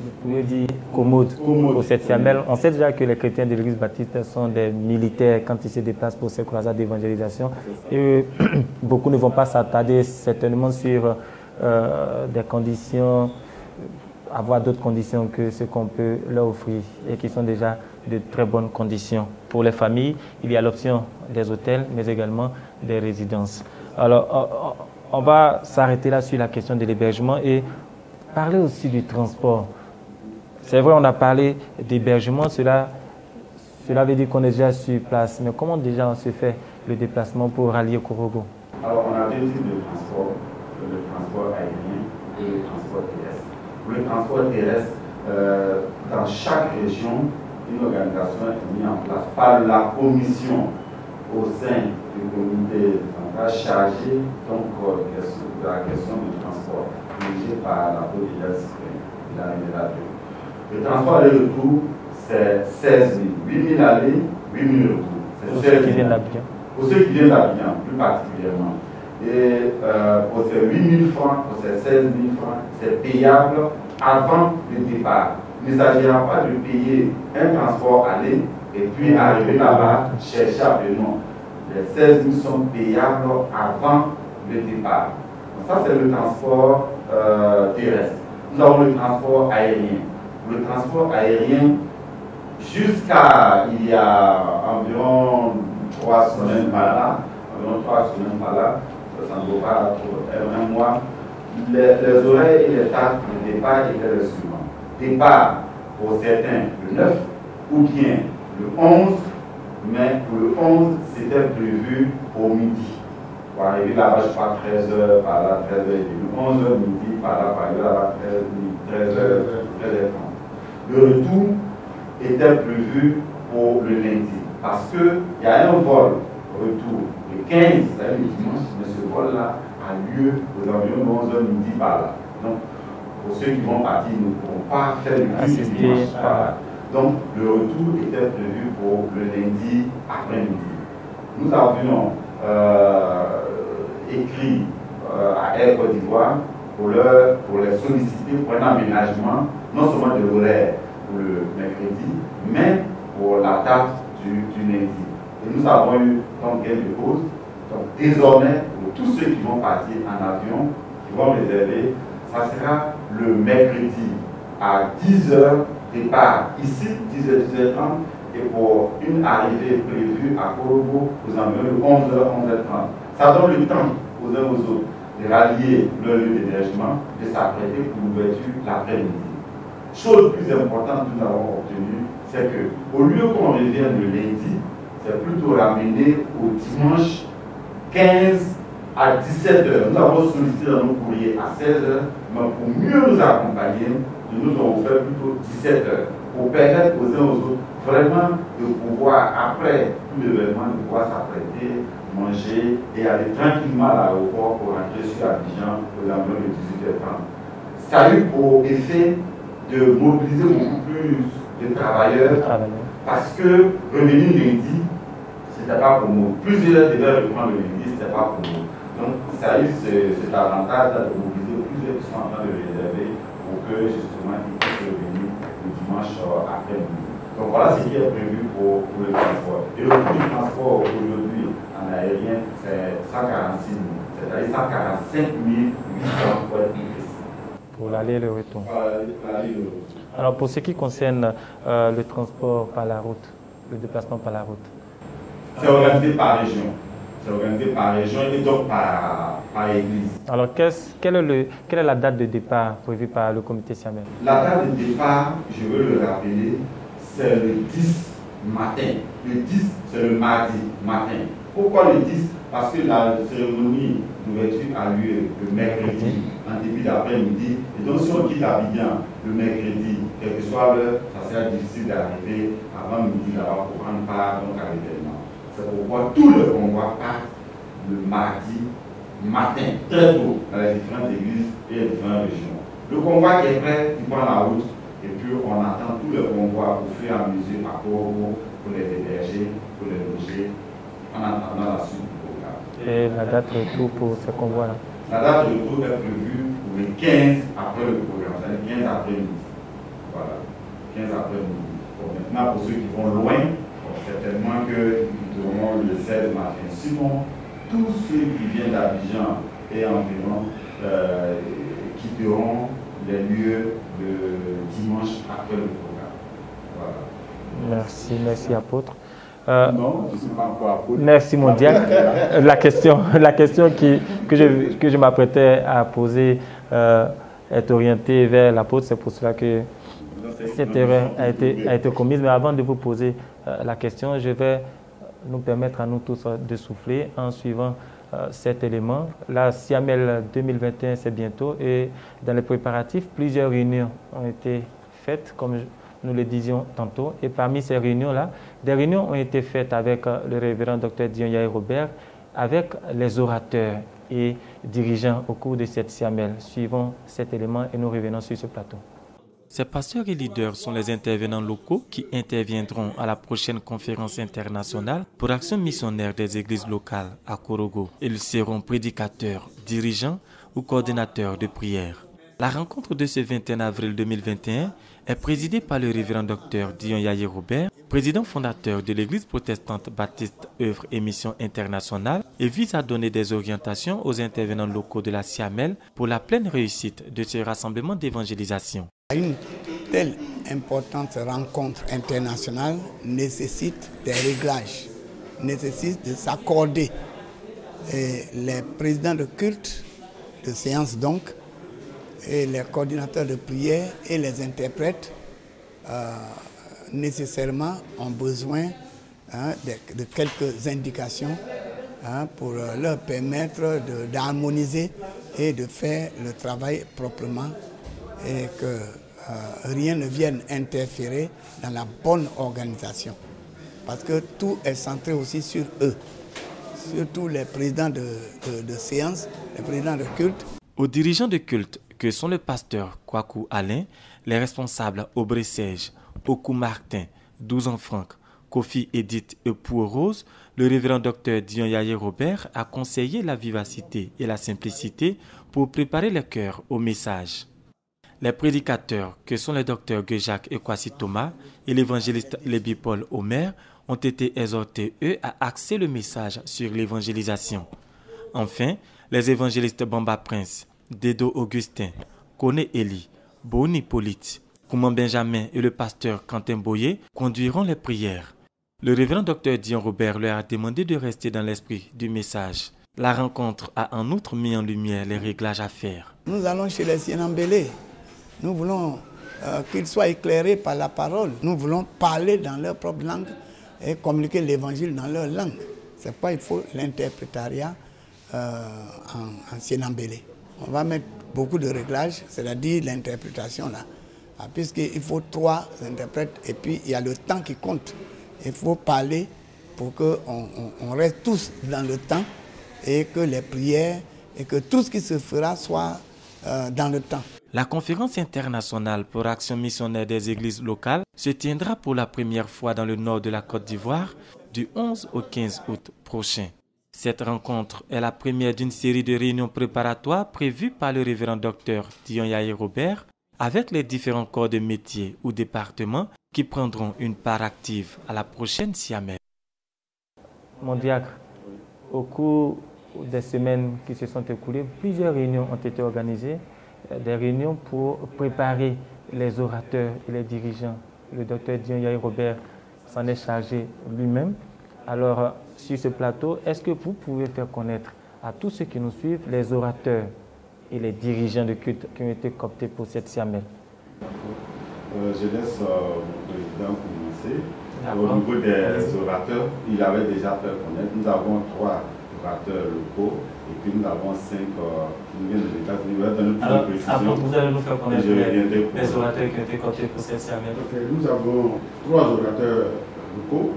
vous pouvez dire, commode pour cette Siamelle. On sait déjà que les chrétiens de l'église baptiste sont des militaires quand ils se déplacent pour ces croisades d'évangélisation. Et beaucoup ne vont pas s'attarder certainement sur des conditions, avoir d'autres conditions que ce qu'on peut leur offrir et qui sont déjà de très bonnes conditions. Pour les familles, il y a l'option des hôtels, mais également des résidences. Alors, on va s'arrêter là sur la question de l'hébergement et parler aussi du transport. C'est vrai, on a parlé d'hébergement, cela veut dire qu'on est déjà sur place. Mais comment déjà on se fait le déplacement pour rallier Korogo? Alors, on a 2 types de transport, le transport aérien et le transport terrestre. Pour le transport terrestre, dans chaque région, une organisation est mise en place par la commission au sein du comité central chargé donc, de la question du transport, dirigé par la Providence de la Révélation. Le transport aller-retour, c'est 16 000. 8 000 aller, 8 000 retour. Pour ceux qui viennent d'Abidjan. Pour ceux qui viennent d'Abidjan, plus particulièrement. Et pour ces 8 000 francs, pour ces 16 000 francs, c'est payable avant le départ. Il ne s'agira pas de payer un transport aller et puis arriver là-bas, chercher à payer. Non. Les 16 000 sont payables avant le départ. Donc ça, c'est le transport terrestre. Nous avons le transport aérien. Le transport aérien, jusqu'à il y a environ 3 semaines par là, ça ne vaut pas un mois, les horaires et les dates de départ étaient les suivants. Départ pour certains le 9 ou bien le 11, mais pour le 11, c'était prévu au midi. Pour arriver là-bas, je crois 13h, par là, 13h, le 11h midi, par là, 13h, 13h30. Le retour était prévu pour le lundi, parce qu'il y a un vol retour le 15, c'est-à-dire le dimanche, mais ce vol-là a lieu aux environs 11h midi par là. Donc, pour ceux qui vont partir, ne pourront pas faire le dimanche par là. Donc, le retour était prévu pour le lundi après-midi. Nous avions écrit à Air Côte d'Ivoire pour les solliciter pour un aménagement, non seulement de l'horaire pour le mercredi, mais pour la date du lundi. Et nous avons eu donc gain de cause. Donc désormais, pour tous ceux qui vont partir en avion, qui vont réserver, ça sera le mercredi à 10h départ ici, 10h30, et pour une arrivée prévue à Korogo aux environs 11h, 11h30. Ça donne le temps aux uns aux autres de rallier leur lieu d'hébergement, de s'apprêter pour l'ouverture l'après-midi. Chose plus importante que nous avons obtenue, c'est qu'au lieu qu'on revienne le lundi, c'est plutôt ramené au dimanche 15 à 17h. Nous avons sollicité dans nos courriers à 16h, mais pour mieux nous accompagner, nous avons fait plutôt 17h, pour permettre aux uns aux autres vraiment de pouvoir, après tout l'événement, de pouvoir s'apprêter, manger et aller tranquillement à l'aéroport pour rentrer sur Abidjan aux environs de 18h30. ça a eu pour effet de mobiliser beaucoup plus de travailleurs. Parce que revenir lundi, c'était pas pour nous. Plusieurs devaient reprendre le lundi, c'était pas pour nous. Donc ça a eu cet avantage de mobiliser plusieurs qui sont en train de réserver pour que justement ils puissent revenir le dimanche après-midi. Donc voilà ce qui est prévu pour le transport. Et le coût du transport aujourd'hui en aérien, c'est 146 000, c'est-à-dire 145 800 pour être précis. Pour l'aller et le retour. Alors pour ce qui concerne le transport par la route, le déplacement par la route. C'est organisé par région. C'est organisé par région et donc par église. Alors quelle est la date de départ prévue par le comité siamel? La date de départ, je veux le rappeler, c'est le 10 matin. Le 10, c'est le mardi matin. Pourquoi le 10? Parce que la cérémonie d'ouverture a lieu le mercredi, en début d'après-midi. Et donc si on quitte Abidjan le mercredi, quel que soit l'heure, ça sera difficile d'arriver avant midi là-bas pour prendre part donc, à l'événement. C'est pourquoi tout le convoi part le mardi matin, très tôt, dans les différentes églises et les différentes régions. Le convoi qui est prêt, il prend la route et puis on attend tout le convoi au fur et à mesure à Poro pour les héberger, pour les loger, en attendant la suite du programme. Et la date de retour pour ce convoi-là? La date de retour est prévue pour le 15 après le programme, c'est-à-dire 15 après-midi. Voilà, 15 après-midi. Bon, maintenant, pour ceux qui vont loin, certainement qu'ils auront le 16 matin. Sinon, tous ceux qui viennent d'Abidjan et environ quitteront les lieux le dimanche après le programme. Voilà. Merci apôtre. Non, je ne suis pas encore apôtre. Merci mon diacre. La question que je m'apprêtais à poser est orientée vers l'apôtre, c'est pour cela que cette erreur a été commise. Mais avant de vous poser la question, je vais nous permettre à nous tous de souffler en suivant cet élément. La Siamel 2021, c'est bientôt et dans les préparatifs, plusieurs réunions ont été faites, comme nous le disions tantôt. Et parmi ces réunions-là, des réunions ont été faites avec le révérend Dr Dion Yaye Robert, avec les orateurs et dirigeants au cours de cette Siamel. Suivons cet élément et nous revenons sur ce plateau. Ces pasteurs et leaders sont les intervenants locaux qui interviendront à la prochaine conférence internationale pour action missionnaire des églises locales à Korogo. Ils seront prédicateurs, dirigeants ou coordinateurs de prière. La rencontre de ce 21 avril 2021 est présidée par le révérend Dr Dion Yaye Robert, président fondateur de l'église protestante baptiste œuvre et mission internationale, et vise à donner des orientations aux intervenants locaux de la Siamel pour la pleine réussite de ce rassemblement d'évangélisation. Une telle importante rencontre internationale nécessite des réglages, nécessite de s'accorder. Et les présidents de culte, de séance donc, et les coordinateurs de prière et les interprètes nécessairement ont besoin de quelques indications pour leur permettre d'harmoniser et de faire le travail proprement et que rien ne vienne interférer dans la bonne organisation. Parce que tout est centré aussi sur eux, surtout les présidents de séance, les présidents de culte. Aux dirigeants de culte, que sont le pasteur Kwaku Alain, les responsables Aubrey Serge, Oku Martin, Douzan Franck, Kofi Edith et Pou Rose, le révérend Dr Dion Yaye Robert a conseillé la vivacité et la simplicité pour préparer le cœur au message. Les prédicateurs, que sont les docteurs Guéjac et Kwasi Thomas et l'évangéliste Lébi Paul Omer, ont été exhortés, eux, à axer le message sur l'évangélisation. Enfin, les évangélistes Bamba Prince, Dedo Augustin, Kone Eli, Boni Polite, Kouman Benjamin et le pasteur Quentin Boyer conduiront les prières. Le révérend Dr Dion Robert leur a demandé de rester dans l'esprit du message. La rencontre a en outre mis en lumière les réglages à faire. Nous allons chez les Sienambélés. Nous voulons qu'ils soient éclairés par la parole. Nous voulons parler dans leur propre langue et communiquer l'évangile dans leur langue. C'est pourquoi il faut l'interprétariat en Sienambélé. On va mettre beaucoup de réglages, c'est-à-dire l'interprétation là. Puisqu'il faut 3 interprètes et puis il y a le temps qui compte. Il faut parler pour qu'on reste tous dans le temps et que les prières et que tout ce qui se fera soit dans le temps. La conférence internationale pour Action missionnaire des églises locales se tiendra pour la première fois dans le nord de la Côte d'Ivoire du 11 au 15 août prochain. Cette rencontre est la première d'une série de réunions préparatoires prévues par le révérend docteur Dion Yaye Robert avec les différents corps de métier ou départements qui prendront une part active à la prochaine Siamel. Mon diacre, au cours des semaines qui se sont écoulées, plusieurs réunions ont été organisées, des réunions pour préparer les orateurs et les dirigeants. Le docteur Dion Yaye Robert s'en est chargé lui-même. Alors, sur ce plateau, est-ce que vous pouvez faire connaître à tous ceux qui nous suivent les orateurs et les dirigeants de culte qui ont été cooptés pour cette Siamel? Je laisse mon président commencer. Au niveau des orateurs, il avait déjà fait connaître. Nous avons 3 orateurs locaux et puis nous avons 5 qui viennent de États-Unis. Alors, vous allez nous faire connaître les orateurs qui ont été cooptés pour cette Siamel. Nous avons 3 orateurs locaux.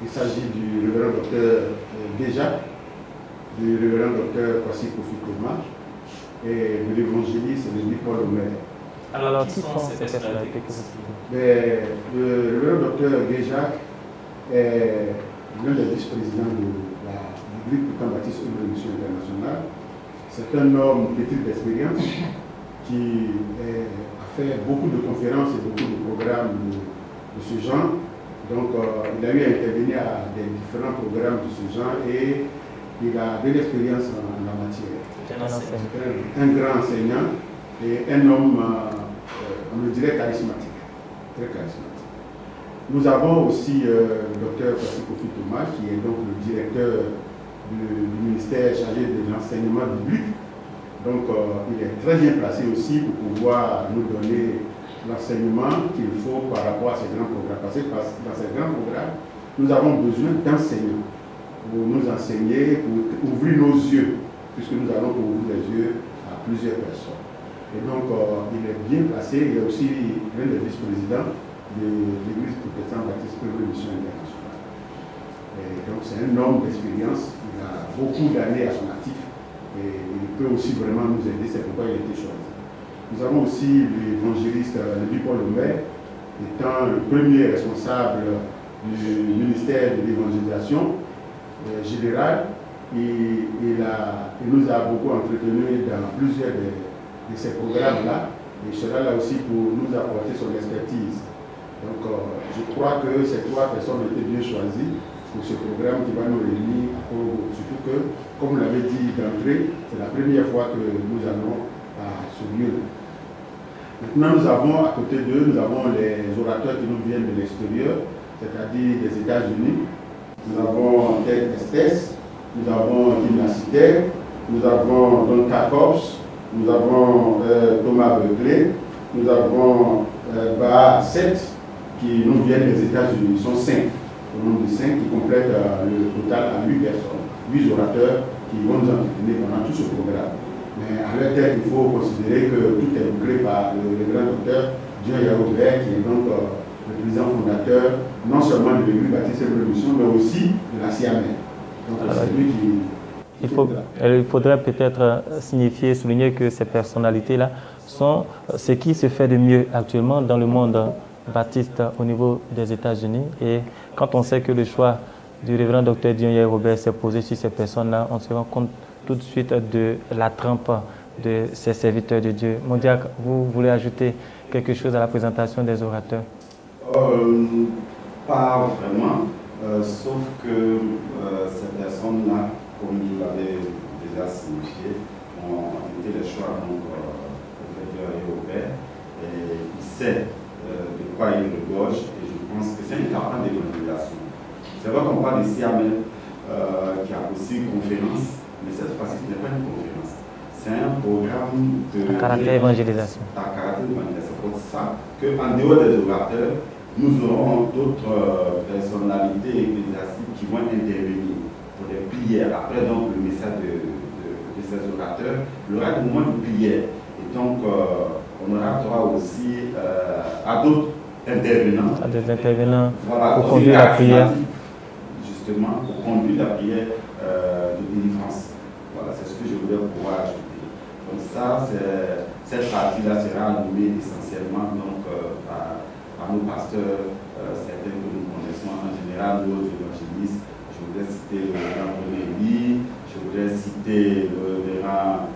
Il s'agit du révérend docteur Déjà, du révérend docteur Kwasi Kofi Thomas et de l'évangéliste Paul Omer. Alors, qui sont ces personnalités que vous suivez? Le révérend docteur Déjà est l'un des vice-présidents du groupe Baptiste Œuvre Mission Internationale. C'est un homme petit d'expérience qui a fait beaucoup de conférences et beaucoup de programmes de ce genre. Donc, il a eu à intervenir à des différents programmes de ce genre et il a de l'expérience en la matière. Un grand enseignant et un homme, on le dirait, charismatique, très charismatique. Nous avons aussi le docteur Kwasi Kofi Thomas, qui est donc le directeur du ministère chargé de l'enseignement biblique. Donc, il est très bien placé aussi pour pouvoir nous donner l'enseignement qu'il faut par rapport à ces grands programmes. Parce que dans ces grands programmes, nous avons besoin d'enseignants pour nous enseigner, pour ouvrir nos yeux, puisque nous allons ouvrir les yeux à plusieurs personnes. Et donc, il est bien placé. Il est aussi l'un des vice-présidents de l'Église protestante Baptiste Œuvre Mission Internationale. Et donc, c'est un homme d'expérience. Il a beaucoup d'années à son actif et il peut aussi vraiment nous aider. C'est pourquoi il a été choisi. Nous avons aussi l'évangéliste Paul Omer, étant le premier responsable du ministère de l'évangélisation générale. Il nous a beaucoup entretenu dans plusieurs de ces programmes-là. Et sera là aussi pour nous apporter son expertise. Donc, je crois que ces 3 personnes ont été bien choisies pour ce programme qui va nous réunir à Congo. Surtout que, comme vous l'avez dit d'entrée, c'est la première fois que nous allons à ce lieu. Maintenant, nous avons à côté d'eux, nous avons les orateurs qui nous viennent de l'extérieur, c'est-à-dire des États-Unis. Nous avons Ted Estes, nous avons Tim Lassiter, nous avons Don Jacobs, nous avons Thomas Beuclé, nous avons Baha 7 qui nous viennent des États-Unis. Ils sont 5, au nombre de 5 qui complètent le total à 8 personnes, 8 orateurs qui vont nous entretenir pendant tout ce programme. Mais à leur tête, il faut considérer que tout est bouclé par le grand docteur Dion Yaye Robert, qui est donc le président fondateur non seulement de l'Église Baptiste Œuvre Mission, mais aussi de la Siamel. Donc c'est lui qui... Il faudrait peut-être signifier, souligner que ces personnalités-là sont ce qui se fait de mieux actuellement dans le monde baptiste au niveau des États-Unis. Et quand on sait que le choix du révérend docteur Dion Yaye Robert s'est posé sur ces personnes-là, on se rend compte tout de suite de la trempe de ces serviteurs de Dieu. Mon diacre, vous voulez ajouter quelque chose à la présentation des orateurs? Pas vraiment, sauf que ces personnes-là, comme vous l'avez déjà signifié, ont été les choix donc de Robert. Et il sait de quoi il regorge et je pense que c'est une campagne d'évangélisation. C'est vrai qu'on parle de Siamel qui a aussi une conférence. Mais cette fois-ci, ce n'est pas une conférence. C'est un programme de caractère évangélisation. À caractère évangélisation. C'est pour ça qu'en dehors des orateurs, nous aurons d'autres personnalités ecclésiastiques qui vont intervenir pour des prières. Après donc le message de ces orateurs, il y aura un moment de prière. Et donc, on aura droit aussi à d'autres intervenants. À des intervenants voilà, pour conduire la prière. Justement, pour conduire la prière de délivrance. Voilà, c'est ce que je voulais pouvoir ajouter. Donc ça, Cette partie-là sera animée essentiellement donc, par nos pasteurs, certains que nous connaissons en général, nos évangélistes. Je voudrais citer le révérend René, je voudrais citer le révérend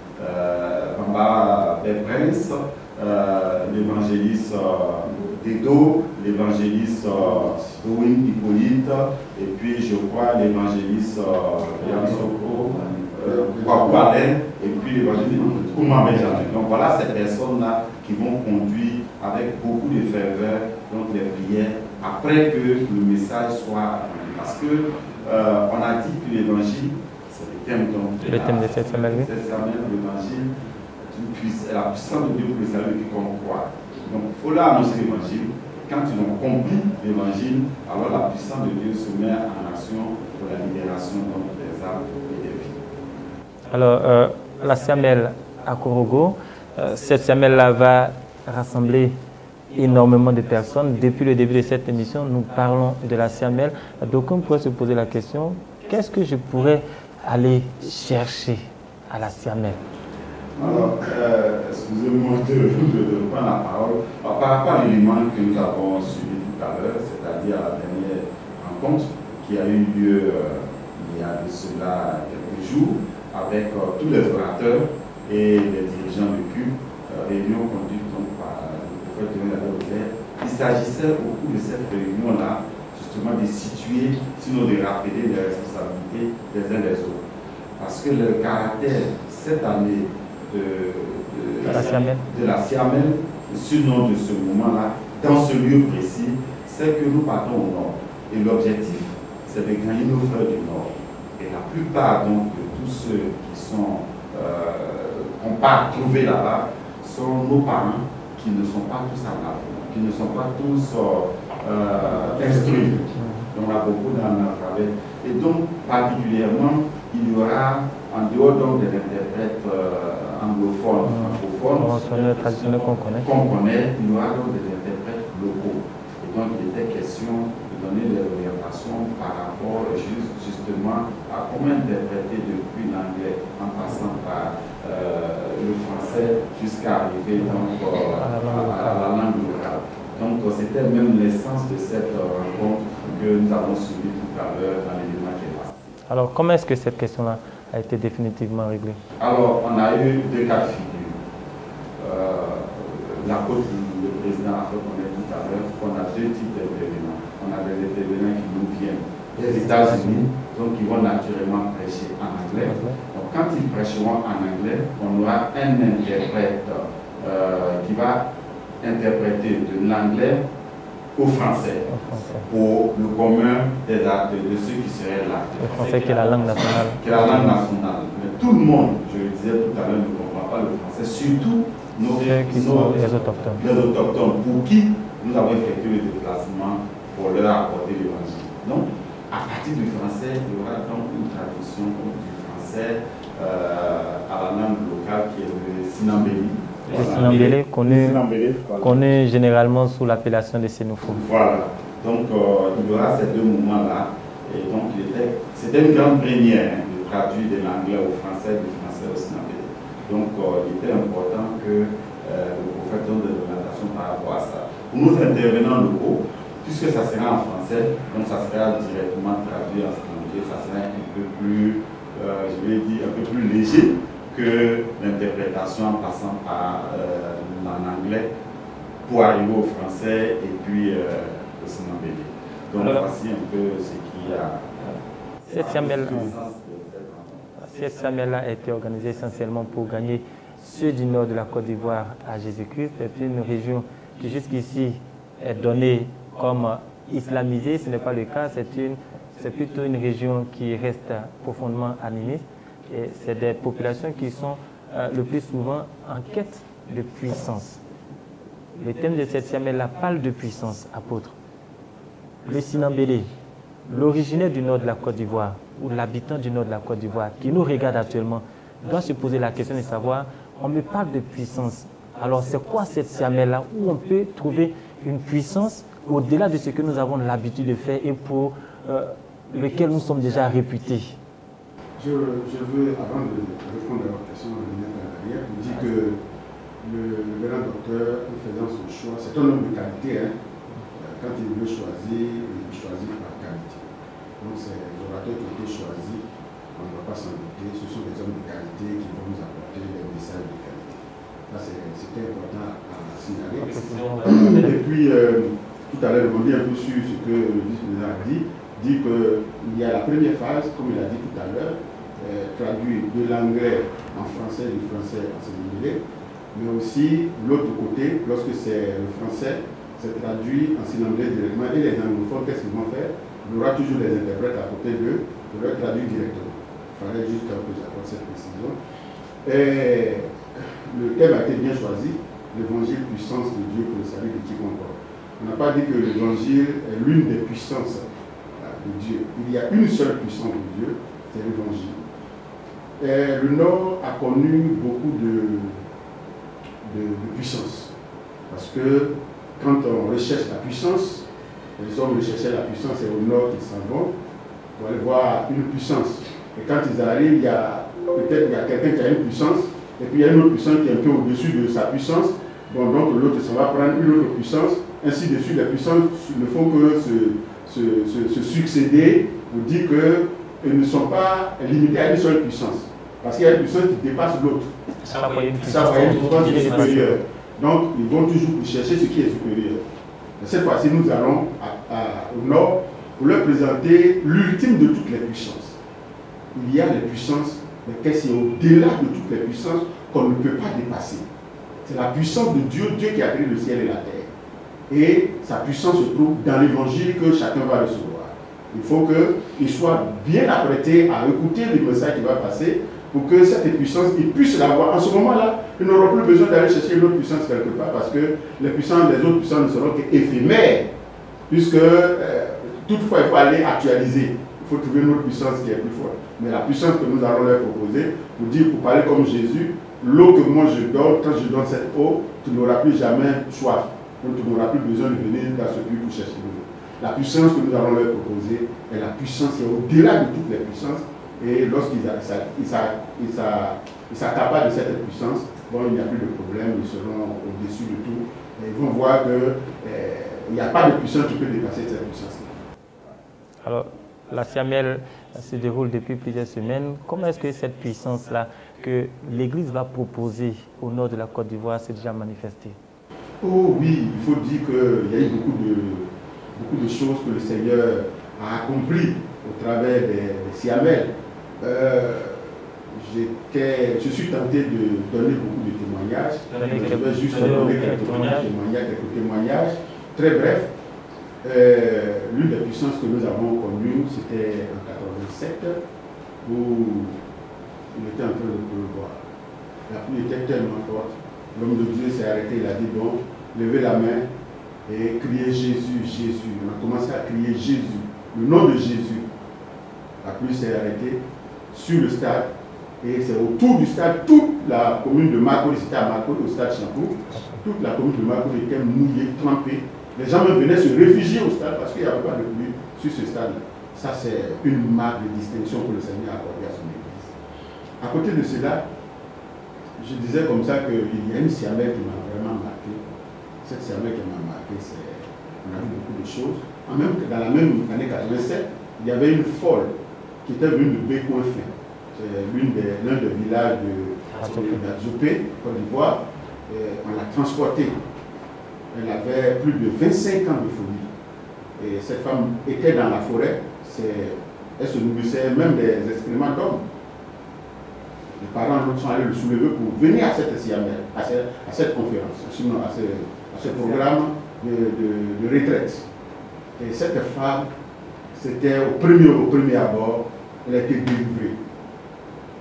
Bamba Prince, l'évangéliste Dedo, l'évangéliste Owen Hippolyte, et puis je crois l'évangéliste Yann Soko, et puis l'évangéliste Kouma Benjamin. Donc voilà ces personnes-là qui vont conduire avec beaucoup de ferveur donc les prières après que le message soit appris. Parce que on a dit que l'évangile, c'est le thème de cette semaine. L'évangile est la puissance de Dieu pour le salut de quiconque croit. Donc il faut là annoncer l'évangile. Quand ils ont compris l'évangile, alors la puissance de Dieu se met en action pour la libération donc, des âmes et des vies. Alors, la Siamel à Korogo, cette Siamel-là va rassembler énormément de personnes. Depuis le début de cette émission, nous parlons de la Siamel. Donc, on pourrait se poser la question, qu'est-ce que je pourrais aller chercher à la Siamel? Alors, excusez-moi de prendre la parole. Alors, par rapport à l'élément que nous avons suivi tout à l'heure, c'est-à-dire à la dernière rencontre qui a eu lieu il y a de cela quelques jours, avec tous les orateurs et les dirigeants de culte, réunion conduite donc par le prophète de la. Il s'agissait au cours de cette réunion-là, justement, de situer, sinon de rappeler les responsabilités des uns des autres. Parce que le caractère, cette année, de la Siamel, surnom de ce moment-là, dans ce lieu précis, c'est que nous partons au nord. Et l'objectif, c'est de gagner nos frères du nord. Et la plupart donc, de tous ceux qui sont qu'on part trouver là-bas sont nos parents qui ne sont pas tous à la qui ne sont pas tous instruits. Donc, on a beaucoup d'analphabètes. Et donc, particulièrement, il y aura, en dehors donc des interprètes anglophones, francophones, qu'on connaît, il y aura donc des interprètes locaux. Et donc, il était question de donner des orientations par rapport justement à comment interpréter depuis l'anglais en passant par le français jusqu'à arriver donc, à la langue locale. Donc, c'était même l'essence de cette rencontre que nous avons suivie tout à l'heure dans l'élément qui est passé. Alors, comment est-ce que cette question-là a été définitivement réglée? Alors, on a eu deux cas de figure. L'apôtre, le président a fait connaître tout à l'heure qu'on a deux types d'intervenants. On a des intervenants qui nous viennent des États-Unis, donc ils vont naturellement prêcher en anglais. Donc, quand ils prêcheront en anglais, on aura un interprète qui va interpréter de l'anglais au français, pour le commun de ceux qui seraient là. Le français qui est la langue nationale. Qui est la langue nationale. Mais tout le monde, je le disais tout à l'heure, ne comprend pas le français, surtout les autochtones. Les autochtones, pour qui nous avons effectué le déplacement pour leur apporter l'évangile. Donc, à partir du français, il y aura donc une traduction du français à la langue locale qui est le Sinambéli. Le Sinambélé, connu généralement sous l'appellation de Sénoufou. Voilà. Donc, il y aura ces deux moments-là. Et donc, c'était une grande première de traduire de l'anglais au français, du français au Sinambélé. Donc, il était important que le prophète donne des orientations par rapport à ça. Pour nos intervenants locaux, puisque ça sera en français, donc ça sera directement traduit en Sinambélé, ça sera un peu plus, je vais dire, un peu plus léger que l'interprétation en passant par l'anglais pour arriver au français et puis au Sinambélé. Donc voici un peu ce qu'il y a. Cette Siamel-là a été organisée essentiellement pour gagner ceux du nord de la Côte d'Ivoire à Jésus-Christ. C'est une région qui jusqu'ici est donnée comme islamisée. Ce n'est pas le cas. C'est plutôt une région qui reste profondément animiste. Et c'est des populations qui sont le plus souvent en quête de puissance. Le thème de cette Siamel-là parle de puissance, apôtre. Le Sinambélé, l'originaire du nord de la Côte d'Ivoire, ou l'habitant du nord de la Côte d'Ivoire, qui nous regarde actuellement, doit se poser la question de savoir, on me parle de puissance. Alors c'est quoi cette Siamel-là où on peut trouver une puissance au-delà de ce que nous avons l'habitude de faire et pour lequel nous sommes déjà réputés? Je veux, avant de répondre à votre question, vous dire que le grand docteur, en faisant son choix, c'est un homme de qualité. Hein. Quand il veut choisir, il choisit par qualité. Donc c'est les orateurs qui ont été choisis, on ne va pas s'en douter, ce sont des hommes de qualité qui vont nous apporter des messages de qualité. Ça c'était important à signaler. Et puis, tout à l'heure, on dit un peu sur ce que le vice-président a dit qu'il y a la première phase, comme il a dit tout à l'heure, traduit de l'anglais en français et du français en sénégalais, mais aussi l'autre côté, lorsque c'est le français, c'est traduit en sénégalais directement, et les anglophones, qu'est-ce qu'ils vont faire? Il y aura toujours des interprètes à côté d'eux, pour leur traduire directement. Il fallait juste que j'apporte cette précision. Et le thème a été bien choisi, l'évangile puissance de Dieu pour le salut de quiconque. On n'a pas dit que l'évangile est l'une des puissances de Dieu. Il y a une seule puissance de Dieu, c'est l'évangile. Le Nord a connu beaucoup de puissance. Parce que quand on recherche la puissance, les hommes recherchaient la puissance et au Nord ils s'en vont pour aller voir une puissance. Et quand ils arrivent, il y a quelqu'un qui a une puissance, et puis il y a une autre puissance qui est un peu au-dessus de sa puissance. Bon, donc l'autre, ça va prendre une autre puissance. Ainsi de suite, les puissances ne font que se succéder pour dire qu'elles ne sont pas limitées à une seule puissance. Parce qu'il y a une puissance qui dépasse l'autre. Ça va une puissance qui est supérieure. Donc, ils vont toujours chercher ce qui est supérieur. Et cette fois-ci, nous allons au Nord pour leur présenter l'ultime de toutes les puissances. Il y a les puissances, mais qu'est-ce qui est au-delà de toutes les puissances qu'on ne peut pas dépasser? C'est la puissance de Dieu, Dieu qui a créé le ciel et la terre. Et sa puissance se trouve dans l'évangile que chacun va recevoir. Il faut qu'il soit bien apprêté à écouter le message qui va passer pour que cette puissance, il puisse l'avoir. En ce moment-là, ils n'auront plus besoin d'aller chercher une autre puissance quelque part parce que les autres puissances ne seront qu'éphémères. Puisque toutefois, il faut aller actualiser. Il faut trouver une autre puissance qui est plus forte. Mais la puissance que nous allons leur proposer, pour parler comme Jésus, l'eau que moi je donne, quand je donne cette eau, tu n'auras plus jamais soif. Donc tu n'auras plus besoin de venir dans ce puits pour chercher de l'eau. La puissance que nous allons leur proposer est la puissance qui est au-delà de toutes les puissances. Et lorsqu'ils s'accaparent de cette puissance, bon, il n'y a plus de problème, ils seront au-dessus de tout. Et ils vont voir qu'il n'y a pas de puissance qui peut dépasser cette puissance-là. Alors, la Siamel se déroule depuis plusieurs semaines. Comment est-ce que cette puissance-là que l'Église va proposer au nord de la Côte d'Ivoire s'est déjà manifestée? Oh oui, il faut dire qu'il y a eu beaucoup de choses que le Seigneur a accomplies au travers des Siamel. Je suis tenté de donner beaucoup de témoignages. Je vais juste donner quelques témoignages très brefs. L'une des puissances que nous avons connues, c'était en 87, où il était en train de pleuvoir. La pluie était tellement forte. L'homme de Dieu s'est arrêté, il a dit bon, levez la main et criez Jésus, Jésus. On a commencé à crier Jésus, le nom de Jésus. La pluie s'est arrêtée sur le stade et c'est autour du stade, toute la commune de Makodi, c'était à Makodi, au stade Champour, toute la commune de Makodi était mouillée, trempée. Les gens même venaient se réfugier au stade parce qu'il n'y avait pas de pluie sur ce stade-là. Ça, c'est une marque de distinction que le Seigneur a accordée à son Église. À côté de cela, je disais comme ça qu'il y a une Siamel qui m'a vraiment marqué. Cette Siamel qui m'a marqué, on a vu beaucoup de choses. Dans la même année 87, il y avait une folle qui était venue de Bécoin-Fin. C'est l'un des villages d'Adzopé, Côte d'Ivoire. On l'a transportée. Elle avait plus de 25 ans de folie. Et cette femme était dans la forêt. Elle se nourrissait même des excréments d'hommes. Les parents sont allés le soulever pour venir à cette Siamel, à cette conférence, sinon à ce programme de retraite. Et cette femme, c'était au premier abord, elle a été délivrée.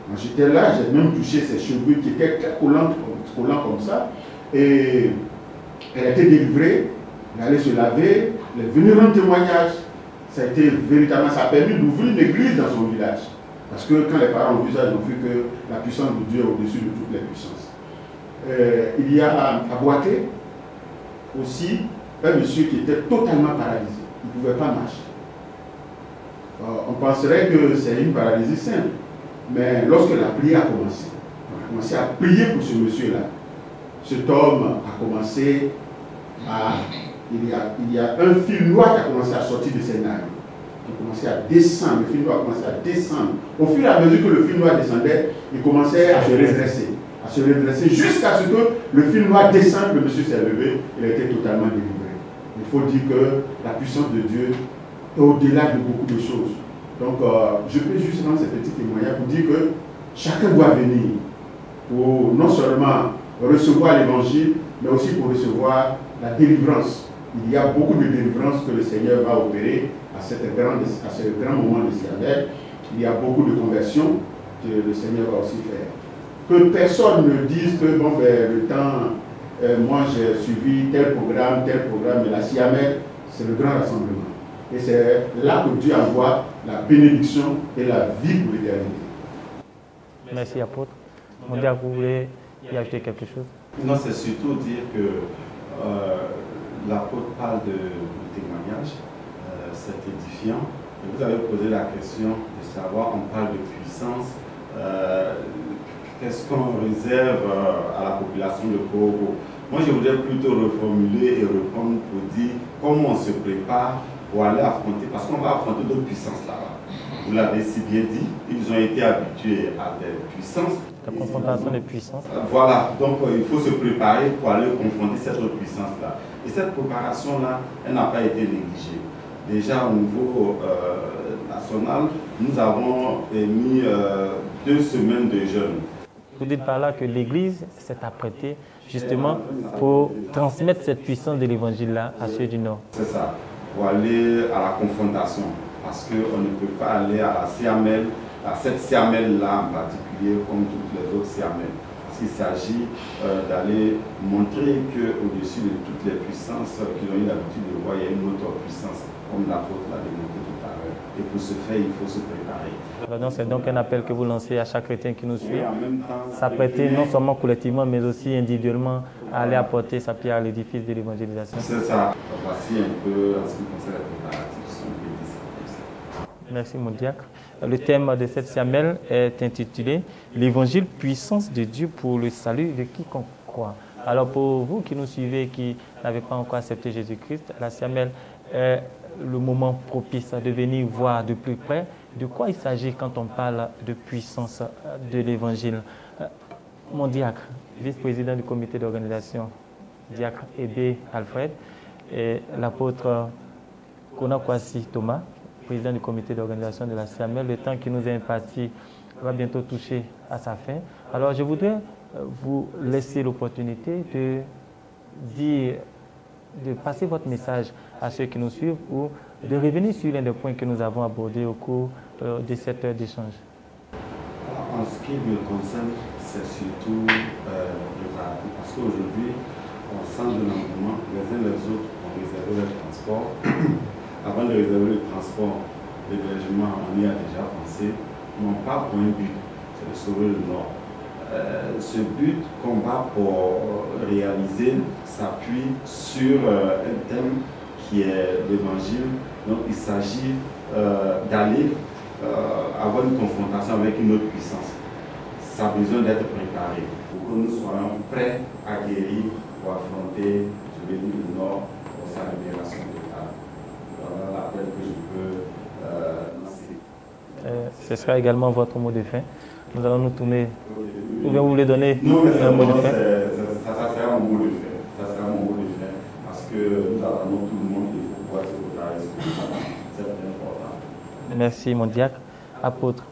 Quand j'étais là, j'ai même touché ses cheveux qui étaient très collants comme ça. Et elle a été délivrée, elle allait se laver, elle est venue rendre témoignage. Ça a été véritablement, ça a permis d'ouvrir une église dans son village. Parce que quand les parents ont vu ça, ils ont vu que la puissance de Dieu est au-dessus de toutes les puissances. Il y a à Boaké aussi un monsieur qui était totalement paralysé. Il ne pouvait pas marcher. On penserait que c'est une paralysie simple. Mais lorsque la prière a commencé, on a commencé à prier pour ce monsieur-là. cet homme a commencé à... Il y a un fil noir qui a commencé à sortir de ses nailles, qui a commencé à descendre, le fil noir a commencé à descendre. Au fur et à mesure que le fil noir descendait, il commençait à se redresser, jusqu'à ce que le fil noir descende, le monsieur s'est levé, il a été totalement délivré. Il faut dire que la puissance de Dieu est au-delà de beaucoup de choses. Donc, je peux juste rendre ce petit témoignage pour dire que chacun doit venir pour non seulement recevoir l'évangile, mais aussi pour recevoir la délivrance. Il y a beaucoup de délivrance que le Seigneur va opérer à ce grand moment de Siamel. Il y a beaucoup de conversions que le Seigneur va aussi faire. Que personne ne dise que bon, ben, le temps, moi j'ai suivi tel programme, mais la Siamel, c'est le grand rassemblement. Et c'est là que Dieu envoie la bénédiction et la vie pour l'éternité. Merci, apôtre. Mon Dieu, vous voulez y ajouter quelque chose? Non, c'est surtout dire que l'apôtre parle de témoignage, c'est édifiant. Et vous avez posé la question de savoir, on parle de puissance, qu'est-ce qu'on réserve à la population de Korogo? Moi, je voudrais plutôt reformuler et répondre pour dire comment on se prépare pour aller affronter, parce qu'on va affronter d'autres puissances là-bas. Vous l'avez si bien dit, ils ont été habitués à des puissances. La confrontation des puissances. Voilà, donc il faut se préparer pour aller confronter cette autre puissance-là. Et cette préparation-là, elle n'a pas été négligée. Déjà au niveau national, nous avons mis 2 semaines de jeûne. Vous dites par là que l'Église s'est apprêtée justement pour transmettre cette puissance de l'Évangile-là à ceux du Nord. C'est ça, pour aller à la confrontation. Parce qu'on ne peut pas aller à la Siamel, à cette Siamel-là en particulier, comme toutes les autres Siamel. Parce qu'il s'agit d'aller montrer qu'au-dessus de toutes les puissances qu'ils ont eu l'habitude de voir, il y a une autre puissance, comme l'apôtre l'a démontré tout à l'heure. Et pour ce faire, il faut se préparer. C'est donc un appel que vous lancez à chaque chrétien qui nous suit, s'apprêter non seulement collectivement, mais aussi individuellement à aller apporter sa pierre à l'édifice de l'évangélisation. C'est ça. Voici un peu en ce qui concerne les préparatifs. Merci mon diacre. Le thème de cette Siamel est intitulé « L'évangile puissance de Dieu pour le salut de quiconque croit ». Alors pour vous qui nous suivez, qui n'avez pas encore accepté Jésus-Christ, la Siamel est le moment propice de venir voir de plus près de quoi il s'agit quand on parle de puissance de l'évangile. Mon diacre, vice-président du comité d'organisation, diacre Ebe Alfred, et l'apôtre Konakwasi Thomas, président du comité d'organisation de la Siamel, le temps qui nous est imparti va bientôt toucher à sa fin. Alors je voudrais vous laisser l'opportunité de passer votre message à ceux qui nous suivent ou de revenir sur l'un des points que nous avons abordés au cours de cette heure d'échange. En ce qui me concerne, c'est surtout le pratique. Parce qu'aujourd'hui, au centre de l'engouement, les uns les autres ont réservé le transport. Avant de réserver le transport, l'hébergement, on y a déjà pensé, non pas pour un but, c'est de sauver le Nord. Ce but qu'on va pour réaliser s'appuie sur un thème qui est l'évangile. Donc il s'agit d'aller avoir une confrontation avec une autre puissance. Ça a besoin d'être préparé pour que nous soyons prêts à guérir pour affronter, je vais dire, le Nord pour sa libération totale. Voilà l'appel que je peux lancer. Ce sera également votre mot de fin. Nous allons nous tourner. Ou bien vous voulez donner un mot de fin? Ça sera mon mot de fin. Ça sera mon mot de fin. Parce que nous attendons tout le monde, il faut pouvoir se préparer. C'est important. Merci mon diacre. Apôtre,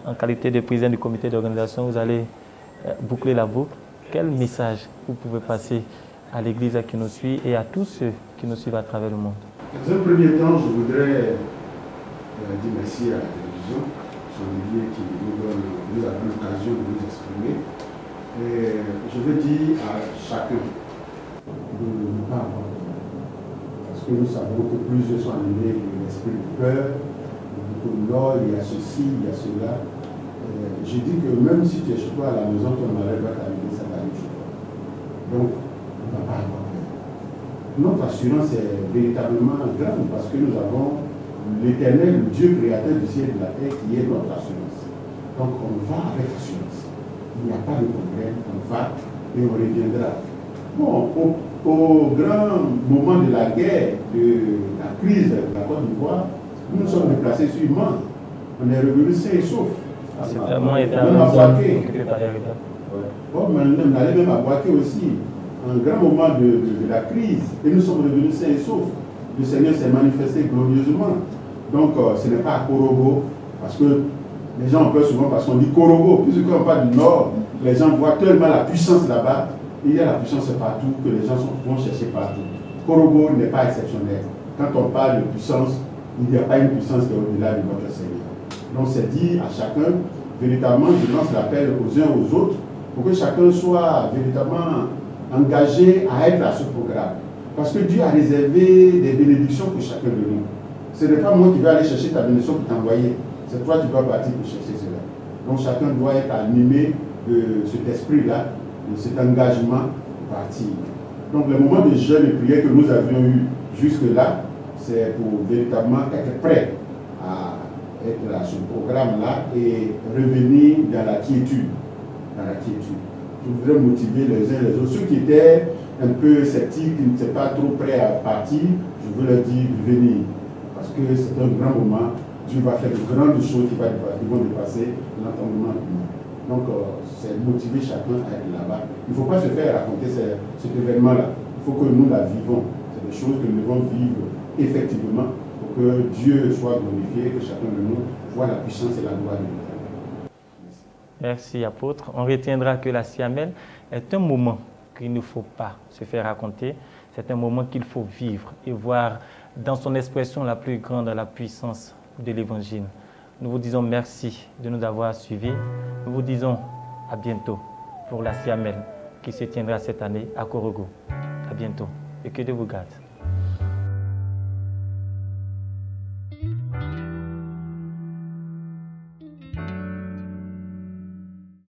en qualité de président du comité d'organisation, vous allez boucler la boucle. Quel message vous pouvez passer à l'Église qui nous suit et à tous ceux qui nous suivent à travers le monde? Dans un premier temps, je voudrais dire merci à la télévision, son milieu qui nous a donné l'occasion de nous exprimer. Et je veux dire à chacun de ne pas avoir peur. Parce que nous savons que plusieurs sont animés de l'esprit de peur. Au Nord, il y a ceci, il y a cela. Je dis que même si tu es chez toi à la maison, ton malheur va t'arriver, ça va arriver chez toi. Donc, on ne va pas avoir peur. Notre assurance est véritablement grave parce que nous avons l'Éternel, le Dieu créateur du ciel et de la terre, qui est notre assurance. Donc on va avec assurance. Il n'y a pas de problème, on va et on reviendra. Bon, au grand moment de la guerre, de la crise de la Côte d'Ivoire, nous nous sommes déplacés sur Mans. On est revenu sains et saufs. C'est vraiment été même à Boaké. Bon, on allait même à Boaké aussi, un grand moment de la crise, et nous sommes revenus sains et saufs. Le Seigneur s'est manifesté glorieusement. Donc, ce n'est pas à Korogo, parce que les gens ont peur souvent parce qu'on dit Korogo, puisqu'on parle du Nord, les gens voient tellement la puissance là-bas. Il y a la puissance partout que les gens vont chercher partout. Korogo n'est pas exceptionnel. Quand on parle de puissance, il n'y a pas une puissance qui est au-delà de notre Seigneur. Donc c'est dit à chacun, véritablement, je lance l'appel aux uns aux autres pour que chacun soit véritablement engagé à être à ce programme. Parce que Dieu a réservé des bénédictions pour chacun de nous. Ce n'est pas moi qui vais aller chercher ta bénédiction pour t'envoyer. C'est toi qui vas partir pour chercher cela. Donc chacun doit être animé de cet esprit-là, de cet engagement pour partir. Donc le moment de jeûne et prière que nous avions eu jusque-là, c'est pour véritablement être prêt à être à ce programme-là et revenir dans la quiétude. Dans la quiétude. Je voudrais motiver les uns les autres. Ceux qui étaient un peu sceptiques, qui n'étaient pas trop prêts à partir, je veux leur dire de venir. Parce que c'est un grand moment. Dieu va faire de grandes choses qui vont dépasser l'entendement humain. Donc, c'est motiver chacun à être là-bas. Il ne faut pas se faire raconter cet événement-là. Il faut que nous la vivons. C'est des choses que nous devons vivre effectivement pour que Dieu soit glorifié, que chacun de nous voit la puissance et la gloire de Dieu. Merci, apôtre. On retiendra que la Siamel est un moment qu'il ne faut pas se faire raconter. C'est un moment qu'il faut vivre et voir dans son expression la plus grande, la puissance de l'Évangile. Nous vous disons merci de nous avoir suivis. Nous vous disons à bientôt pour la Siamel qui se tiendra cette année à Korogo. À bientôt et que Dieu vous garde.